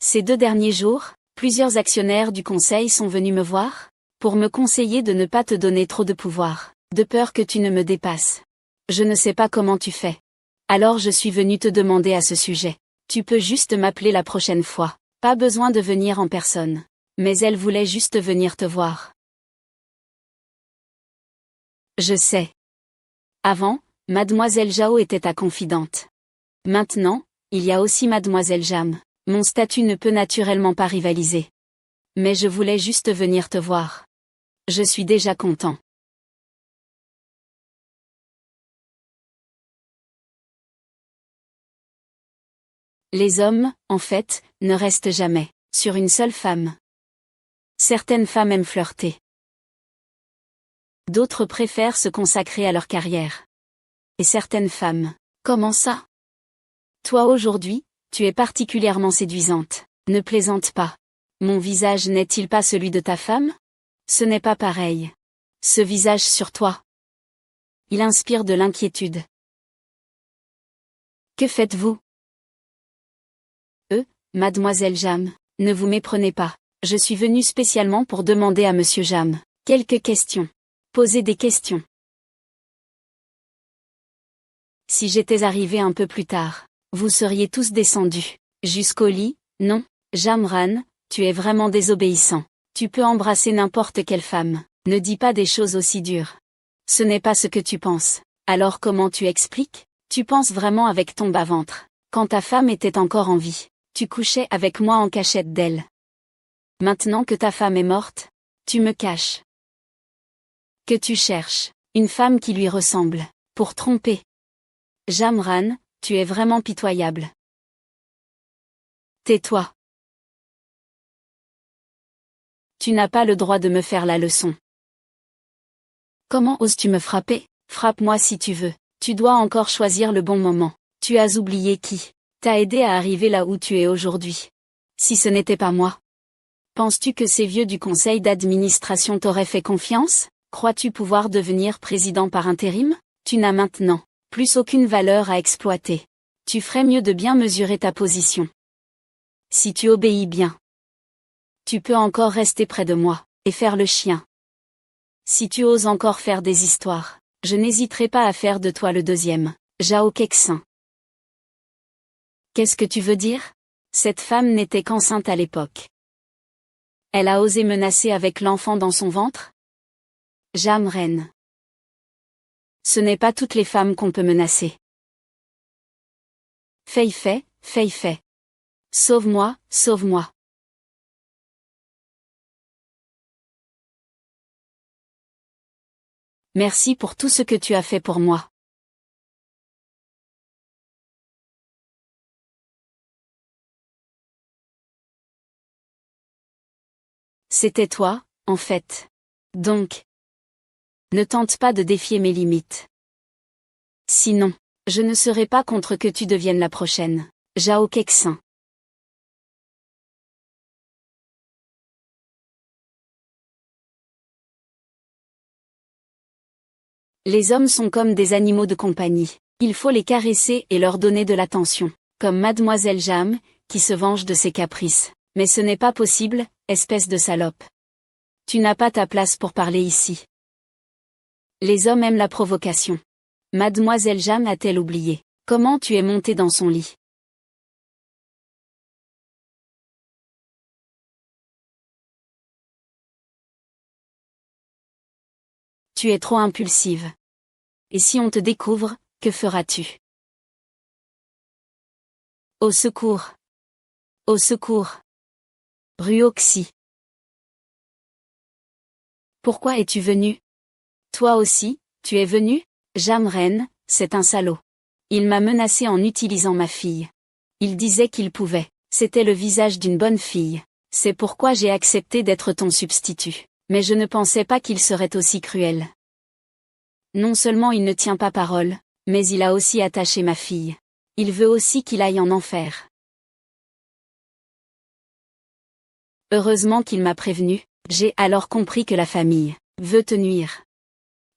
Ces 2 derniers jours, plusieurs actionnaires du conseil sont venus me voir, pour me conseiller de ne pas te donner trop de pouvoir, de peur que tu ne me dépasses. Je ne sais pas comment tu fais. Alors je suis venu te demander à ce sujet. Tu peux juste m'appeler la prochaine fois. Pas besoin de venir en personne. Mais elle voulait juste venir te voir. Je sais. Avant, Mademoiselle Zhao était ta confidente. Maintenant, il y a aussi Mademoiselle Jam. Mon statut ne peut naturellement pas rivaliser. Mais je voulais juste venir te voir. Je suis déjà content. Les hommes, en fait, ne restent jamais sur une seule femme. Certaines femmes aiment flirter. D'autres préfèrent se consacrer à leur carrière. Et certaines femmes, comment ça? Toi aujourd'hui, tu es particulièrement séduisante. Ne plaisante pas. Mon visage n'est-il pas celui de ta femme? Ce n'est pas pareil. Ce visage sur toi. Il inspire de l'inquiétude. Que faites-vous? Mademoiselle Jam, ne vous méprenez pas. Je suis venue spécialement pour demander à Monsieur Jam quelques questions. Posez des questions. Si j'étais arrivé un peu plus tard, vous seriez tous descendus. Jusqu'au lit, non, Jamran, tu es vraiment désobéissant. Tu peux embrasser n'importe quelle femme. Ne dis pas des choses aussi dures. Ce n'est pas ce que tu penses. Alors comment tu expliques? Tu penses vraiment avec ton bas-ventre. Quand ta femme était encore en vie, tu couchais avec moi en cachette d'elle. Maintenant que ta femme est morte, tu me caches. Que tu cherches une femme qui lui ressemble, pour tromper. Jamran, tu es vraiment pitoyable. Tais-toi. Tu n'as pas le droit de me faire la leçon. Comment oses-tu me frapper? Frappe-moi si tu veux. Tu dois encore choisir le bon moment. Tu as oublié qui t'a aidé à arriver là où tu es aujourd'hui. Si ce n'était pas moi. Penses-tu que ces vieux du conseil d'administration t'auraient fait confiance? Crois-tu pouvoir devenir président par intérim? Tu n'as maintenant plus aucune valeur à exploiter. Tu ferais mieux de bien mesurer ta position. Si tu obéis bien, tu peux encore rester près de moi, et faire le chien. Si tu oses encore faire des histoires, je n'hésiterai pas à faire de toi le deuxième, Zhao Kexin. Qu'est-ce que tu veux dire? Cette femme n'était qu'enceinte à l'époque. Elle a osé menacer avec l'enfant dans son ventre? Jamren. Ce n'est pas toutes les femmes qu'on peut menacer. Fei Fei. Sauve-moi, sauve-moi. Merci pour tout ce que tu as fait pour moi. C'était toi, en fait. Donc, ne tente pas de défier mes limites. Sinon, je ne serai pas contre que tu deviennes la prochaine, Zhao Kexin. Les hommes sont comme des animaux de compagnie. Il faut les caresser et leur donner de l'attention. Comme Mademoiselle Jam, qui se venge de ses caprices. Mais ce n'est pas possible, espèce de salope. Tu n'as pas ta place pour parler ici. Les hommes aiment la provocation. Mademoiselle Jam a-t-elle oublié comment tu es montée dans son lit? Tu es trop impulsive. Et si on te découvre, que feras-tu? Au secours! Au secours! Ruoxi. Pourquoi es-tu venu? Toi aussi, tu es venu? Jamren, c'est un salaud. Il m'a menacé en utilisant ma fille. Il disait qu'il pouvait. C'était le visage d'une bonne fille. C'est pourquoi j'ai accepté d'être ton substitut. Mais je ne pensais pas qu'il serait aussi cruel. Non seulement il ne tient pas parole, mais il a aussi attaché ma fille. Il veut aussi qu'il aille en enfer. Heureusement qu'il m'a prévenu, j'ai alors compris que la famille veut te nuire.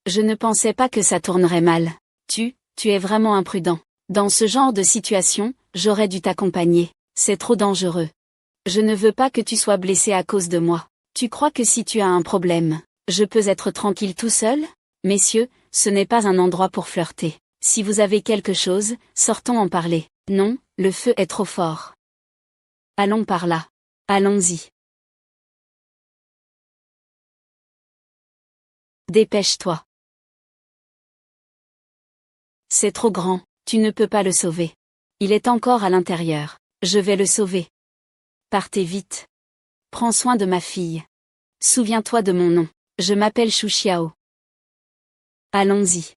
Je ne pensais pas que ça tournerait mal. Tu es vraiment imprudent. Dans ce genre de situation, j'aurais dû t'accompagner. C'est trop dangereux. Je ne veux pas que tu sois blessé à cause de moi. Tu crois que si tu as un problème, je peux être tranquille tout seul? Messieurs, ce n'est pas un endroit pour flirter. Si vous avez quelque chose, sortons en parler. Non, le feu est trop fort. Allons par là. Allons-y. Dépêche-toi. C'est trop grand, tu ne peux pas le sauver. Il est encore à l'intérieur. Je vais le sauver. Partez vite. Prends soin de ma fille. Souviens-toi de mon nom. Je m'appelle Shu Xiao. Allons-y.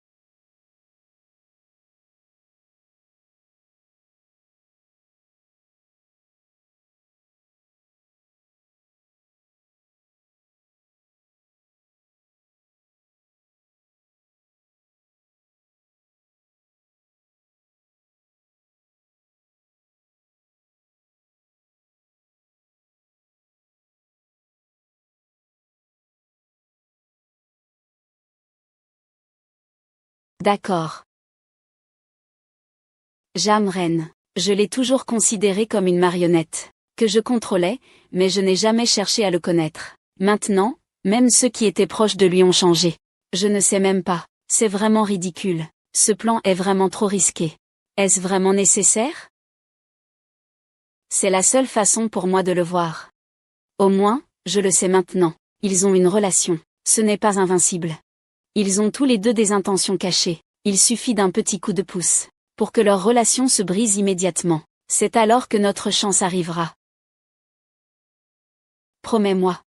D'accord. Jamren. Je l'ai toujours considéré comme une marionnette, que je contrôlais, mais je n'ai jamais cherché à le connaître. Maintenant, même ceux qui étaient proches de lui ont changé. Je ne sais même pas, c'est vraiment ridicule. Ce plan est vraiment trop risqué. Est-ce vraiment nécessaire? C'est la seule façon pour moi de le voir. Au moins, je le sais maintenant. Ils ont une relation. Ce n'est pas invincible. Ils ont tous les deux des intentions cachées. Il suffit d'un petit coup de pouce pour que leur relation se brise immédiatement. C'est alors que notre chance arrivera. Promets-moi.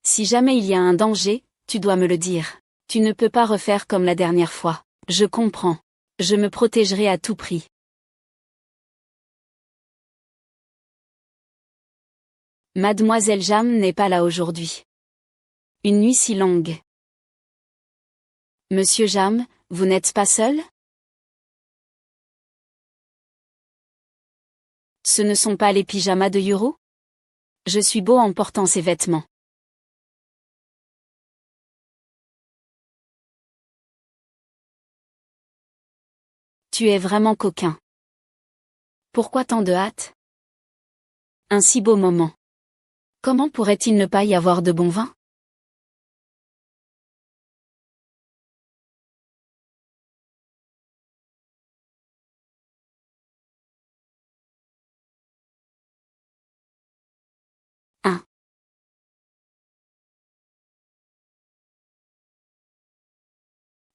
Si jamais il y a un danger, tu dois me le dire. Tu ne peux pas refaire comme la dernière fois. Je comprends. Je me protégerai à tout prix. Mademoiselle Jam n'est pas là aujourd'hui. Une nuit si longue. Monsieur Jam, vous n'êtes pas seul? Ce ne sont pas les pyjamas de Yuro? Je suis beau en portant ces vêtements. Tu es vraiment coquin. Pourquoi tant de hâte? Un si beau moment. Comment pourrait-il ne pas y avoir de bon vin? Un.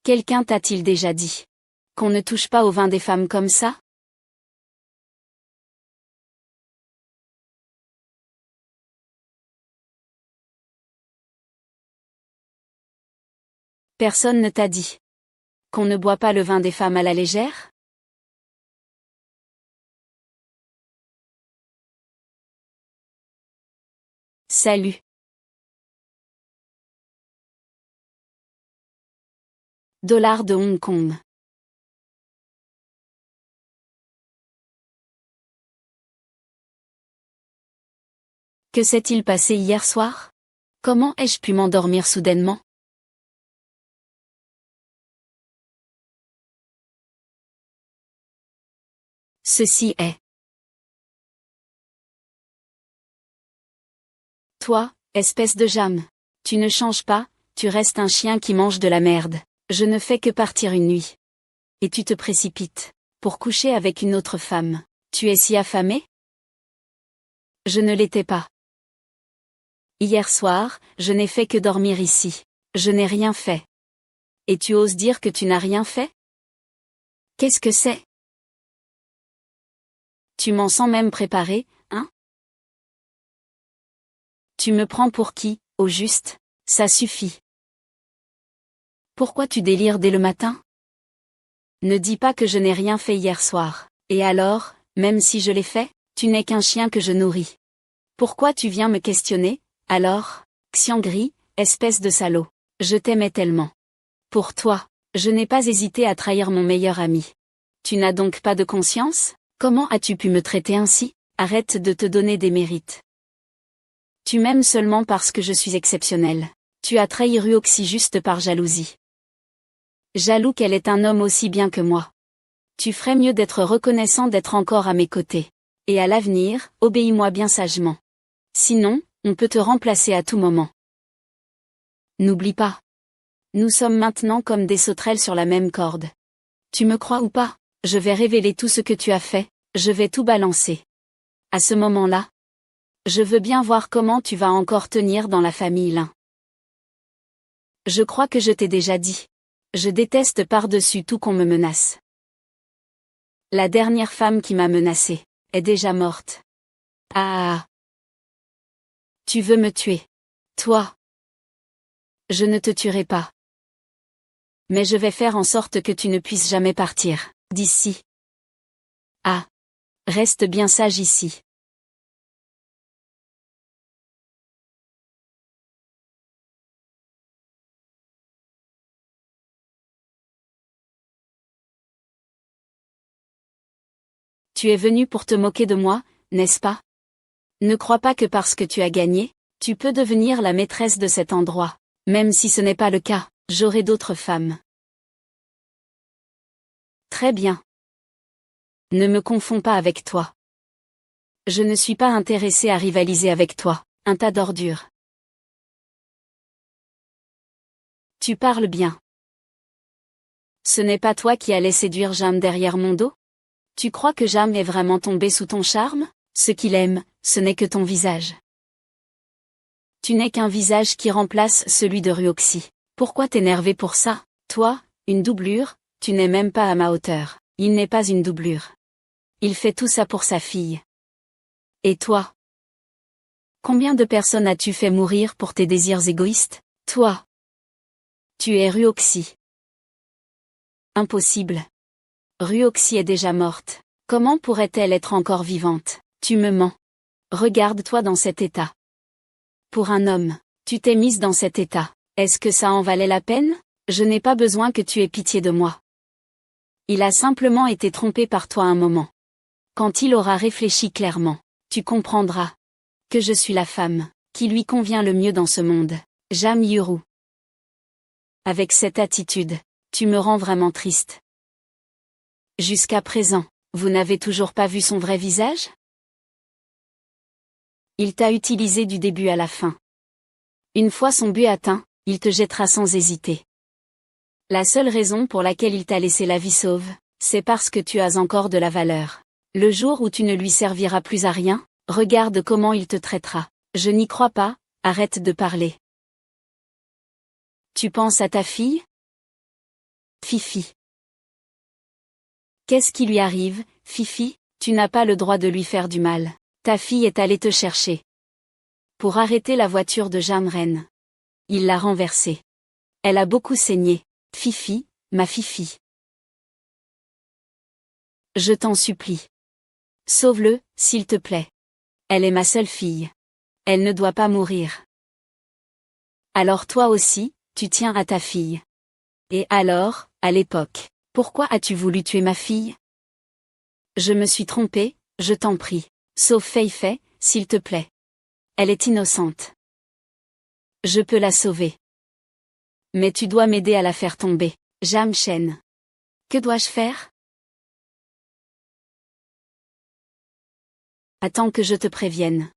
Quelqu'un t'a-t-il déjà dit qu'on ne touche pas au vin des femmes comme ça? Personne ne t'a dit qu'on ne boit pas le vin des femmes à la légère? Salut. Dollars de Hong Kong. Que s'est-il passé hier soir? Comment ai-je pu m'endormir soudainement? Ceci est. Toi, espèce de Jam. Tu ne changes pas, tu restes un chien qui mange de la merde. Je ne fais que partir une nuit. Et tu te précipites pour coucher avec une autre femme. Tu es si affamé? Je ne l'étais pas. Hier soir, je n'ai fait que dormir ici. Je n'ai rien fait. Et tu oses dire que tu n'as rien fait? Qu'est-ce que c'est? Tu m'en sens même préparé, hein? Tu me prends pour qui, au juste? Ça suffit. Pourquoi tu délires dès le matin? Ne dis pas que je n'ai rien fait hier soir. Et alors, même si je l'ai fait, tu n'es qu'un chien que je nourris. Pourquoi tu viens me questionner, alors? Xiangri, espèce de salaud. Je t'aimais tellement. Pour toi, je n'ai pas hésité à trahir mon meilleur ami. Tu n'as donc pas de conscience? Comment as-tu pu me traiter ainsi? Arrête de te donner des mérites. Tu m'aimes seulement parce que je suis exceptionnel. Tu as trahi Ruoxi juste par jalousie. Jaloux qu'elle ait un homme aussi bien que moi. Tu ferais mieux d'être reconnaissant d'être encore à mes côtés. Et à l'avenir, obéis-moi bien sagement. Sinon, on peut te remplacer à tout moment. N'oublie pas. Nous sommes maintenant comme des sauterelles sur la même corde. Tu me crois ou pas? Je vais révéler tout ce que tu as fait, je vais tout balancer. À ce moment-là, je veux bien voir comment tu vas encore tenir dans la famille Lin. Je crois que je t'ai déjà dit. Je déteste par-dessus tout qu'on me menace. La dernière femme qui m'a menacée est déjà morte. Ah! Tu veux me tuer. Toi. Je ne te tuerai pas. Mais je vais faire en sorte que tu ne puisses jamais partir d'ici. Ah. Reste bien sage ici. Tu es venu pour te moquer de moi, n'est-ce pas? Ne crois pas que parce que tu as gagné, tu peux devenir la maîtresse de cet endroit. Même si ce n'est pas le cas, j'aurai d'autres femmes. Très bien. Ne me confonds pas avec toi. Je ne suis pas intéressé à rivaliser avec toi, un tas d'ordures. Tu parles bien. Ce n'est pas toi qui allais séduire Jam derrière mon dos? Tu crois que Jam est vraiment tombé sous ton charme? Ce qu'il aime, ce n'est que ton visage. Tu n'es qu'un visage qui remplace celui de Ruoxi. Pourquoi t'énerver pour ça? Toi, une doublure, tu n'es même pas à ma hauteur. Il n'est pas une doublure. Il fait tout ça pour sa fille. Et toi? Combien de personnes as-tu fait mourir pour tes désirs égoïstes? Toi. Tu es Ruoxi. Impossible. Ruoxi est déjà morte. Comment pourrait-elle être encore vivante? Tu me mens. Regarde-toi dans cet état. Pour un homme, tu t'es mise dans cet état. Est-ce que ça en valait la peine? Je n'ai pas besoin que tu aies pitié de moi. Il a simplement été trompé par toi un moment. Quand il aura réfléchi clairement, tu comprendras que je suis la femme qui lui convient le mieux dans ce monde. Jam Yuru. Avec cette attitude, tu me rends vraiment triste. Jusqu'à présent, vous n'avez toujours pas vu son vrai visage? Il t'a utilisé du début à la fin. Une fois son but atteint, il te jettera sans hésiter. La seule raison pour laquelle il t'a laissé la vie sauve, c'est parce que tu as encore de la valeur. Le jour où tu ne lui serviras plus à rien, regarde comment il te traitera. Je n'y crois pas, arrête de parler. Tu penses à ta fille? Fifi. Qu'est-ce qui lui arrive, Fifi? Tu n'as pas le droit de lui faire du mal. Ta fille est allée te chercher. Pour arrêter la voiture de Jamren. Il l'a renversée. Elle a beaucoup saigné. Fifi, ma Fifi. Je t'en supplie. Sauve-le, s'il te plaît. Elle est ma seule fille. Elle ne doit pas mourir. Alors toi aussi, tu tiens à ta fille. Et alors, à l'époque, pourquoi as-tu voulu tuer ma fille? Je me suis trompée, je t'en prie. Sauve Fei Fei, s'il te plaît. Elle est innocente. Je peux la sauver. Mais tu dois m'aider à la faire tomber. Jam Shen. Que dois-je faire? Attends que je te prévienne.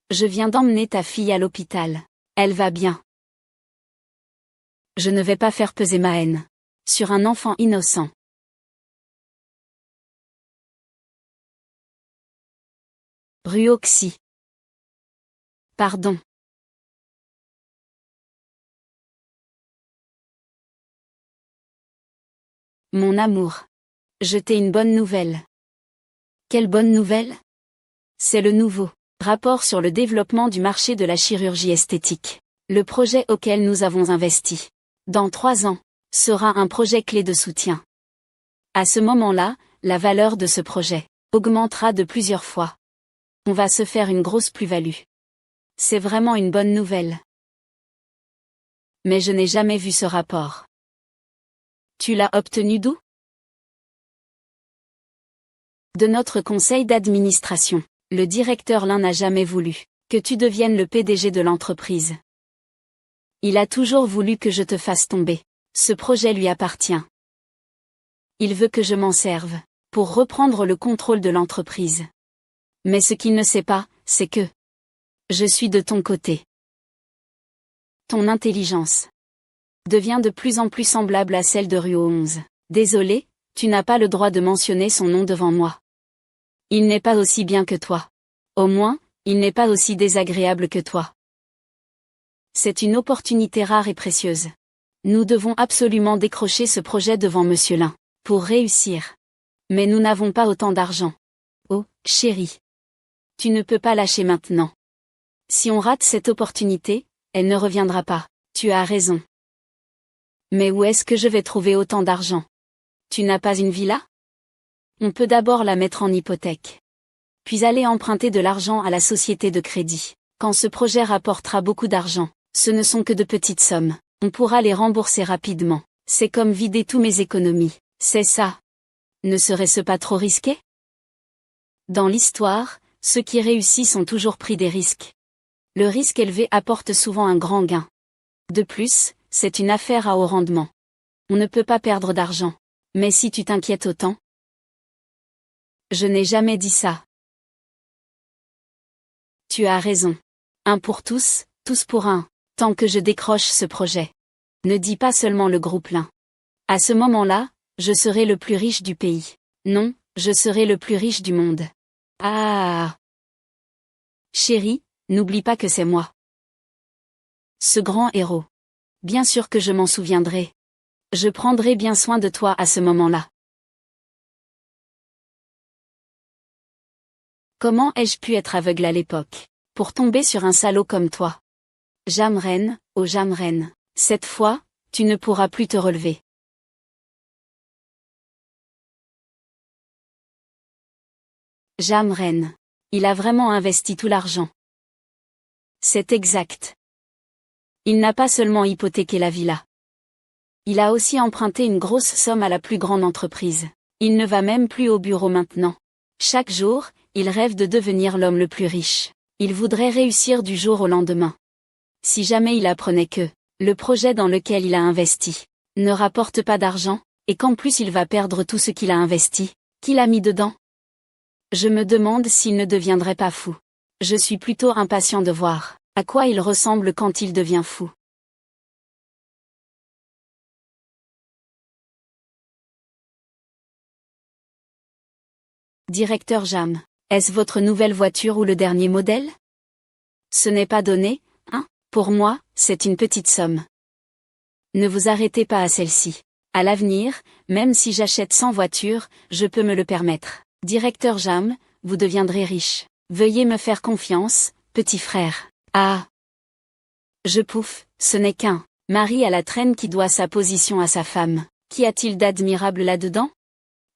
Je viens d'emmener ta fille à l'hôpital. Elle va bien. Je ne vais pas faire peser ma haine sur un enfant innocent. Ruoxi. Pardon. Mon amour. Je t'ai une bonne nouvelle. Quelle bonne nouvelle? C'est le nouveau rapport sur le développement du marché de la chirurgie esthétique. Le projet auquel nous avons investi. Dans 3 ans, sera un projet clé de soutien. À ce moment-là, la valeur de ce projet augmentera de plusieurs fois. On va se faire une grosse plus-value. C'est vraiment une bonne nouvelle. Mais je n'ai jamais vu ce rapport. Tu l'as obtenu d'où? De notre conseil d'administration. Le directeur Lin n'a jamais voulu que tu deviennes le PDG de l'entreprise. Il a toujours voulu que je te fasse tomber. Ce projet lui appartient. Il veut que je m'en serve, pour reprendre le contrôle de l'entreprise. Mais ce qu'il ne sait pas, c'est que je suis de ton côté. Ton intelligence devient de plus en plus semblable à celle de Ruo 11. Désolé, tu n'as pas le droit de mentionner son nom devant moi. Il n'est pas aussi bien que toi. Au moins, il n'est pas aussi désagréable que toi. C'est une opportunité rare et précieuse. Nous devons absolument décrocher ce projet devant Monsieur Lin, pour réussir. Mais nous n'avons pas autant d'argent. Oh, chérie. Tu ne peux pas lâcher maintenant. Si on rate cette opportunité, elle ne reviendra pas. Tu as raison. Mais où est-ce que je vais trouver autant d'argent? Tu n'as pas une villa? On peut d'abord la mettre en hypothèque. Puis aller emprunter de l'argent à la société de crédit. Quand ce projet rapportera beaucoup d'argent, ce ne sont que de petites sommes. On pourra les rembourser rapidement. C'est comme vider tous mes économies. C'est ça. Ne serait-ce pas trop risqué? Dans l'histoire, ceux qui réussissent ont toujours pris des risques. Le risque élevé apporte souvent un grand gain. De plus, c'est une affaire à haut rendement. On ne peut pas perdre d'argent. Mais si tu t'inquiètes autant? Je n'ai jamais dit ça. Tu as raison. Un pour tous, tous pour un. Tant que je décroche ce projet. Ne dis pas seulement le groupe Lin. À ce moment-là, je serai le plus riche du pays. Non, je serai le plus riche du monde. Ah! Chérie, n'oublie pas que c'est moi. Ce grand héros. Bien sûr que je m'en souviendrai. Je prendrai bien soin de toi à ce moment-là. Comment ai-je pu être aveugle à l'époque, pour tomber sur un salaud comme toi? Jamren, oh Jamren, cette fois, tu ne pourras plus te relever. Jamren. Il a vraiment investi tout l'argent. C'est exact. Il n'a pas seulement hypothéqué la villa. Il a aussi emprunté une grosse somme à la plus grande entreprise. Il ne va même plus au bureau maintenant. Chaque jour, il rêve de devenir l'homme le plus riche. Il voudrait réussir du jour au lendemain. Si jamais il apprenait que le projet dans lequel il a investi ne rapporte pas d'argent, et qu'en plus il va perdre tout ce qu'il a investi, qu'il a mis dedans. Je me demande s'il ne deviendrait pas fou. Je suis plutôt impatient de voir à quoi il ressemble quand il devient fou. Directeur Jam, est-ce votre nouvelle voiture ou le dernier modèle? Ce n'est pas donné, hein? Pour moi, c'est une petite somme. Ne vous arrêtez pas à celle-ci. À l'avenir, même si j'achète 100 voitures, je peux me le permettre. Directeur Jam, vous deviendrez riche. Veuillez me faire confiance, petit frère. Ah! Je pouffe, ce n'est qu'un mari à la traîne qui doit sa position à sa femme. Qu'y a-t-il d'admirable là-dedans?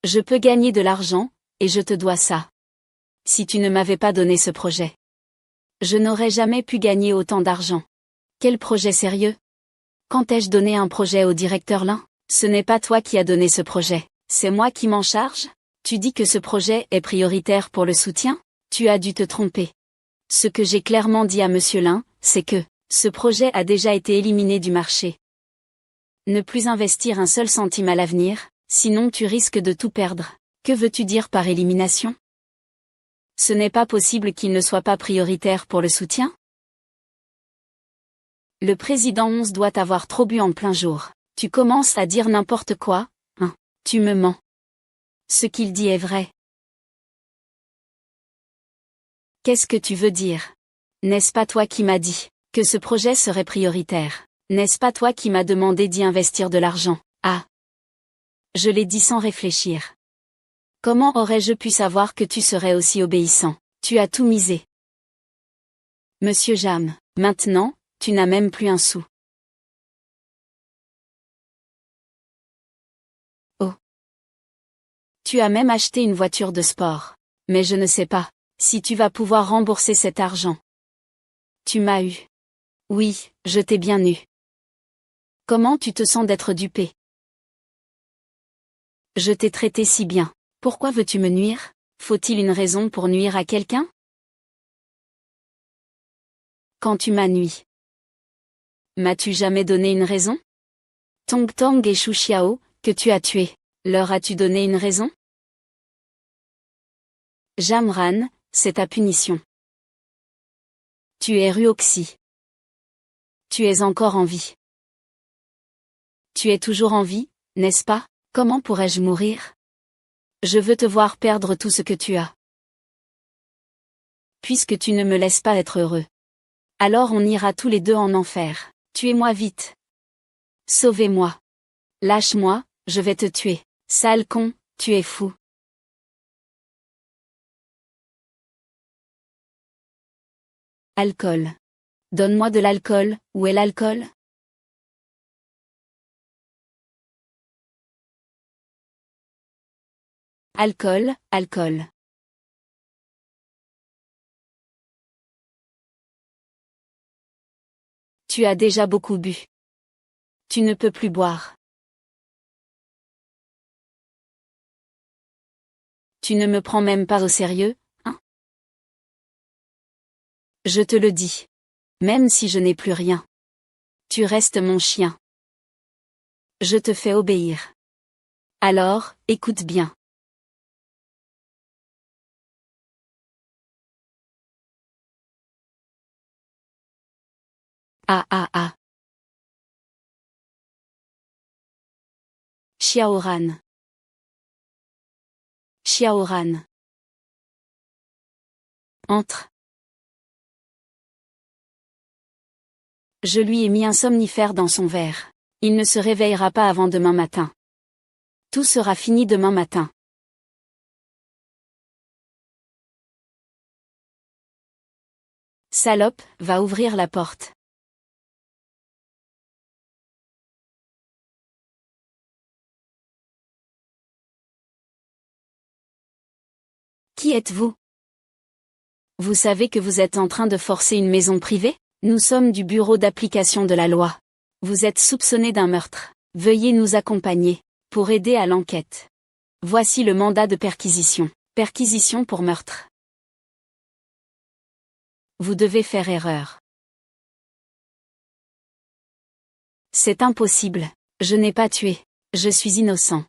Je peux gagner de l'argent, et je te dois ça. Si tu ne m'avais pas donné ce projet, je n'aurais jamais pu gagner autant d'argent. Quel projet sérieux? Quand ai-je donné un projet au directeur Lin? Ce n'est pas toi qui as donné ce projet, c'est moi qui m'en charge? Tu dis que ce projet est prioritaire pour le soutien? Tu as dû te tromper. Ce que j'ai clairement dit à Monsieur Lin, c'est que ce projet a déjà été éliminé du marché. Ne plus investir un seul centime à l'avenir, sinon tu risques de tout perdre. Que veux-tu dire par élimination? Ce n'est pas possible qu'il ne soit pas prioritaire pour le soutien? Le président 11 doit avoir trop bu en plein jour. Tu commences à dire n'importe quoi, hein? Tu me mens. Ce qu'il dit est vrai. Qu'est-ce que tu veux dire? N'est-ce pas toi qui m'as dit que ce projet serait prioritaire? N'est-ce pas toi qui m'as demandé d'y investir de l'argent? Ah! Je l'ai dit sans réfléchir. Comment aurais-je pu savoir que tu serais aussi obéissant? Tu as tout misé. Monsieur Jam, maintenant, tu n'as même plus un sou. Oh. Tu as même acheté une voiture de sport. Mais je ne sais pas si tu vas pouvoir rembourser cet argent. Tu m'as eu. Oui, je t'ai bien eu. Comment tu te sens d'être dupé? Je t'ai traité si bien. Pourquoi veux-tu me nuire? Faut-il une raison pour nuire à quelqu'un? Quand tu m'as nui. M'as-tu jamais donné une raison? Tong Tong et Shu Xiao, que tu as tués, leur as-tu donné une raison? Jamran, c'est ta punition. Tu es Ruoxi. Tu es encore en vie. Tu es toujours en vie, n'est-ce pas? Comment pourrais-je mourir? Je veux te voir perdre tout ce que tu as. Puisque tu ne me laisses pas être heureux. Alors on ira tous les deux en enfer. Tuez-moi vite. Sauvez-moi. Lâche-moi, je vais te tuer. Sale con, tu es fou. Alcool. Donne-moi de l'alcool, où est l'alcool? Alcool, alcool. Tu as déjà beaucoup bu. Tu ne peux plus boire. Tu ne me prends même pas au sérieux, hein? Je te le dis. Même si je n'ai plus rien. Tu restes mon chien. Je te fais obéir. Alors, écoute bien. Ah ah ah. Xiaoran. Xiaoran. Entre. Je lui ai mis un somnifère dans son verre. Il ne se réveillera pas avant demain matin. Tout sera fini demain matin. Salope, va ouvrir la porte. Qui êtes-vous? Vous savez que vous êtes en train de forcer une maison privée? Nous sommes du bureau d'application de la loi. Vous êtes soupçonné d'un meurtre. Veuillez nous accompagner, pour aider à l'enquête. Voici le mandat de perquisition. Perquisition pour meurtre. Vous devez faire erreur. C'est impossible. Je n'ai pas tué. Je suis innocent.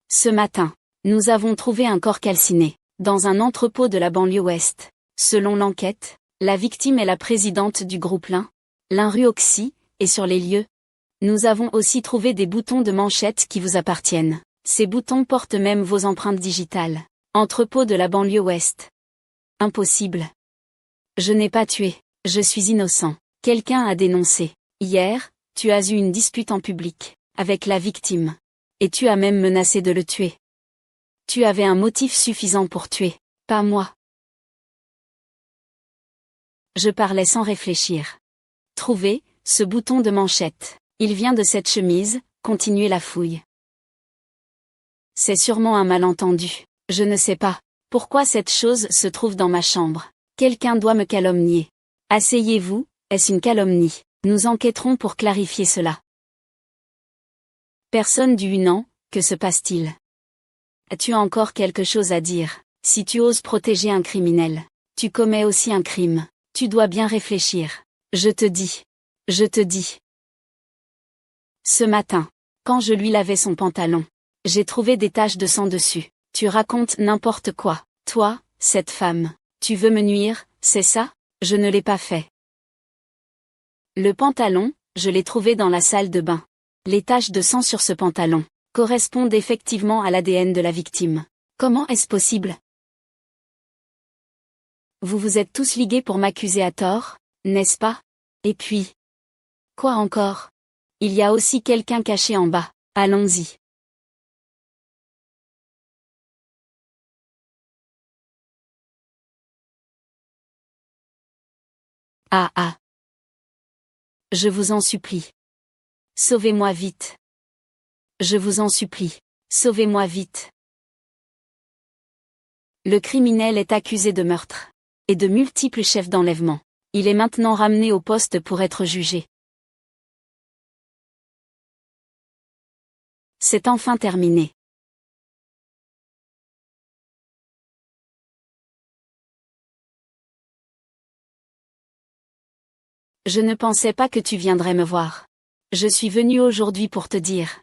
Ce matin, nous avons trouvé un corps calciné, dans un entrepôt de la banlieue ouest. Selon l'enquête, la victime est la présidente du groupe Lin Ruoxi, et sur les lieux, nous avons aussi trouvé des boutons de manchette qui vous appartiennent. Ces boutons portent même vos empreintes digitales. Entrepôt de la banlieue ouest. Impossible. Je n'ai pas tué. Je suis innocent. Quelqu'un a dénoncé. Hier, tu as eu une dispute en public, avec la victime. Et tu as même menacé de le tuer. Tu avais un motif suffisant pour tuer, pas moi. Je parlais sans réfléchir. Trouvez, ce bouton de manchette. Il vient de cette chemise, continuez la fouille. C'est sûrement un malentendu. Je ne sais pas. Pourquoi cette chose se trouve dans ma chambre? Quelqu'un doit me calomnier. Asseyez-vous, est-ce une calomnie? Nous enquêterons pour clarifier cela. Personne du Hunan, que se passe-t-il? As-tu encore quelque chose à dire? Si tu oses protéger un criminel, tu commets aussi un crime. Tu dois bien réfléchir. Je te dis. Je te dis. Ce matin, quand je lui lavais son pantalon, j'ai trouvé des taches de sang dessus. Tu racontes n'importe quoi. Toi, cette femme, tu veux me nuire, c'est ça? Je ne l'ai pas fait. Le pantalon, je l'ai trouvé dans la salle de bain. Les taches de sang sur ce pantalon correspondent effectivement à l'ADN de la victime. Comment est-ce possible? Vous vous êtes tous ligués pour m'accuser à tort, n'est-ce pas? Et puis... Quoi encore? Il y a aussi quelqu'un caché en bas. Allons-y. Ah ah. Je vous en supplie. Sauvez-moi vite. Je vous en supplie. Sauvez-moi vite. Le criminel est accusé de meurtre. Et de multiples chefs d'enlèvement. Il est maintenant ramené au poste pour être jugé. C'est enfin terminé. Je ne pensais pas que tu viendrais me voir. Je suis venu aujourd'hui pour te dire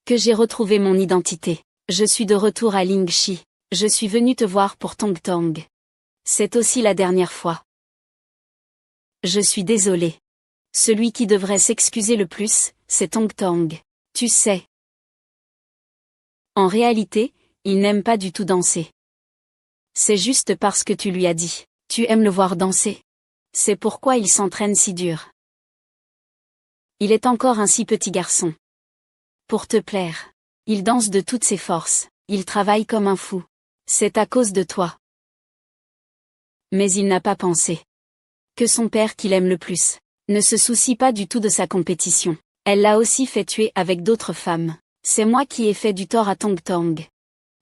que j'ai retrouvé mon identité. Je suis de retour à Lingxi. Je suis venu te voir pour Tongtong. C'est aussi la dernière fois. Je suis désolé. Celui qui devrait s'excuser le plus, c'est Tongtong. Tu sais. En réalité, il n'aime pas du tout danser. C'est juste parce que tu lui as dit. Tu aimes le voir danser. C'est pourquoi il s'entraîne si dur. Il est encore un si petit garçon. Pour te plaire. Il danse de toutes ses forces. Il travaille comme un fou. C'est à cause de toi. Mais il n'a pas pensé que son père qu'il aime le plus ne se soucie pas du tout de sa compétition. Elle l'a aussi fait tuer avec d'autres femmes. C'est moi qui ai fait du tort à Tongtong.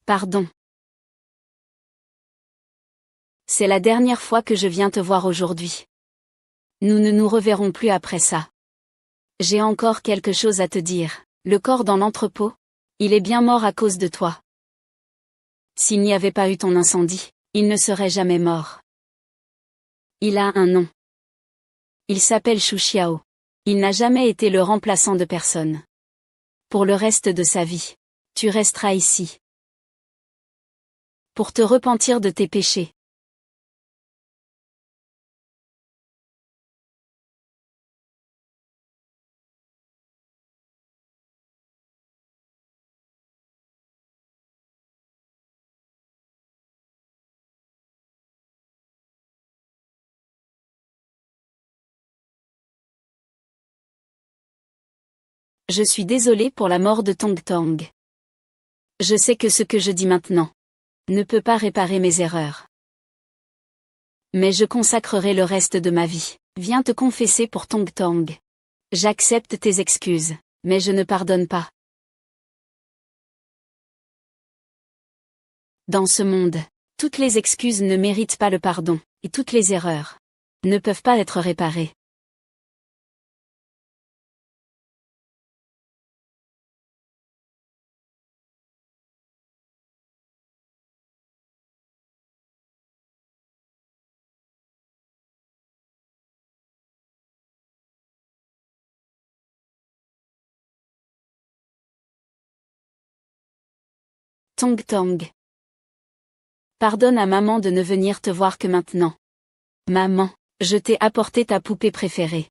Pardon. C'est la dernière fois que je viens te voir aujourd'hui. Nous ne nous reverrons plus après ça. J'ai encore quelque chose à te dire. Le corps dans l'entrepôt, il est bien mort à cause de toi. S'il n'y avait pas eu ton incendie, il ne serait jamais mort. Il a un nom. Il s'appelle Xu Xiao. Il n'a jamais été le remplaçant de personne. Pour le reste de sa vie, tu resteras ici. Pour te repentir de tes péchés. Je suis désolé pour la mort de Tongtong. Je sais que ce que je dis maintenant ne peut pas réparer mes erreurs. Mais je consacrerai le reste de ma vie. Viens te confesser pour Tongtong. J'accepte tes excuses, mais je ne pardonne pas. Dans ce monde, toutes les excuses ne méritent pas le pardon, et toutes les erreurs ne peuvent pas être réparées. Tongtong. Pardonne à maman de ne venir te voir que maintenant. Maman, je t'ai apporté ta poupée préférée.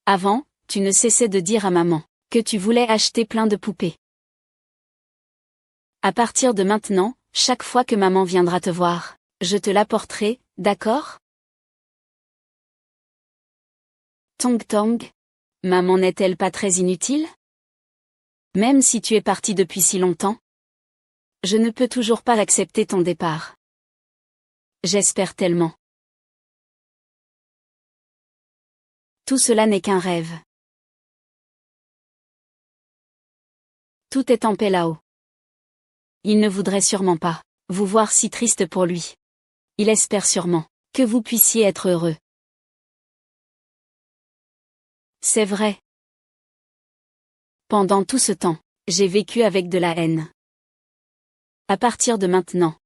Avant, tu ne cessais de dire à maman que tu voulais acheter plein de poupées. À partir de maintenant, chaque fois que maman viendra te voir, je te l'apporterai, d'accord? Tongtong. Maman n'est-elle pas très inutile? Même si tu es parti depuis si longtemps? Je ne peux toujours pas accepter ton départ. J'espère tellement. Tout cela n'est qu'un rêve. Tout est en paix là-haut. Il ne voudrait sûrement pas vous voir si triste pour lui. Il espère sûrement que vous puissiez être heureux. C'est vrai. Pendant tout ce temps, j'ai vécu avec de la haine. À partir de maintenant,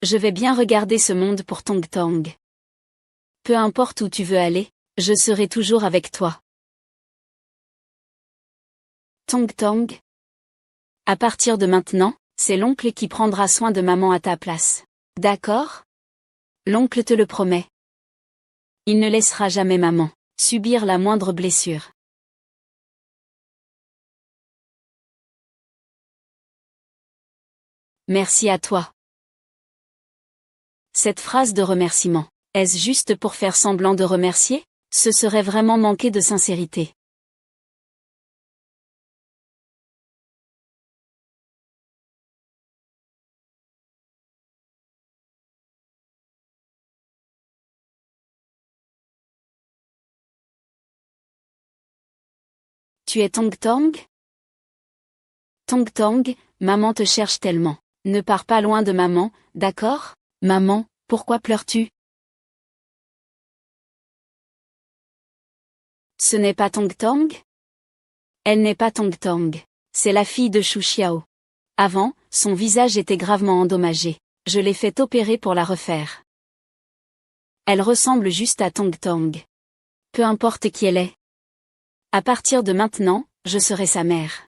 je vais bien regarder ce monde pour Tongtong. Peu importe où tu veux aller, je serai toujours avec toi. Tongtong. À partir de maintenant, c'est l'oncle qui prendra soin de maman à ta place. D'accord? L'oncle te le promet. Il ne laissera jamais maman subir la moindre blessure. Merci à toi. Cette phrase de remerciement, est-ce juste pour faire semblant de remercier? Ce serait vraiment manquer de sincérité. Tu es Tongtong? Tongtong, maman te cherche tellement. Ne pars pas loin de maman, d'accord? Maman, pourquoi pleures-tu? Ce n'est pas Tongtong? Elle n'est pas Tongtong. C'est la fille de Xu Xiao. Avant, son visage était gravement endommagé. Je l'ai fait opérer pour la refaire. Elle ressemble juste à Tongtong. Peu importe qui elle est. À partir de maintenant, je serai sa mère.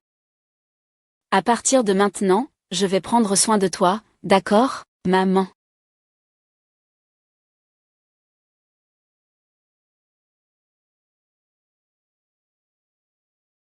À partir de maintenant, je vais prendre soin de toi, d'accord, maman?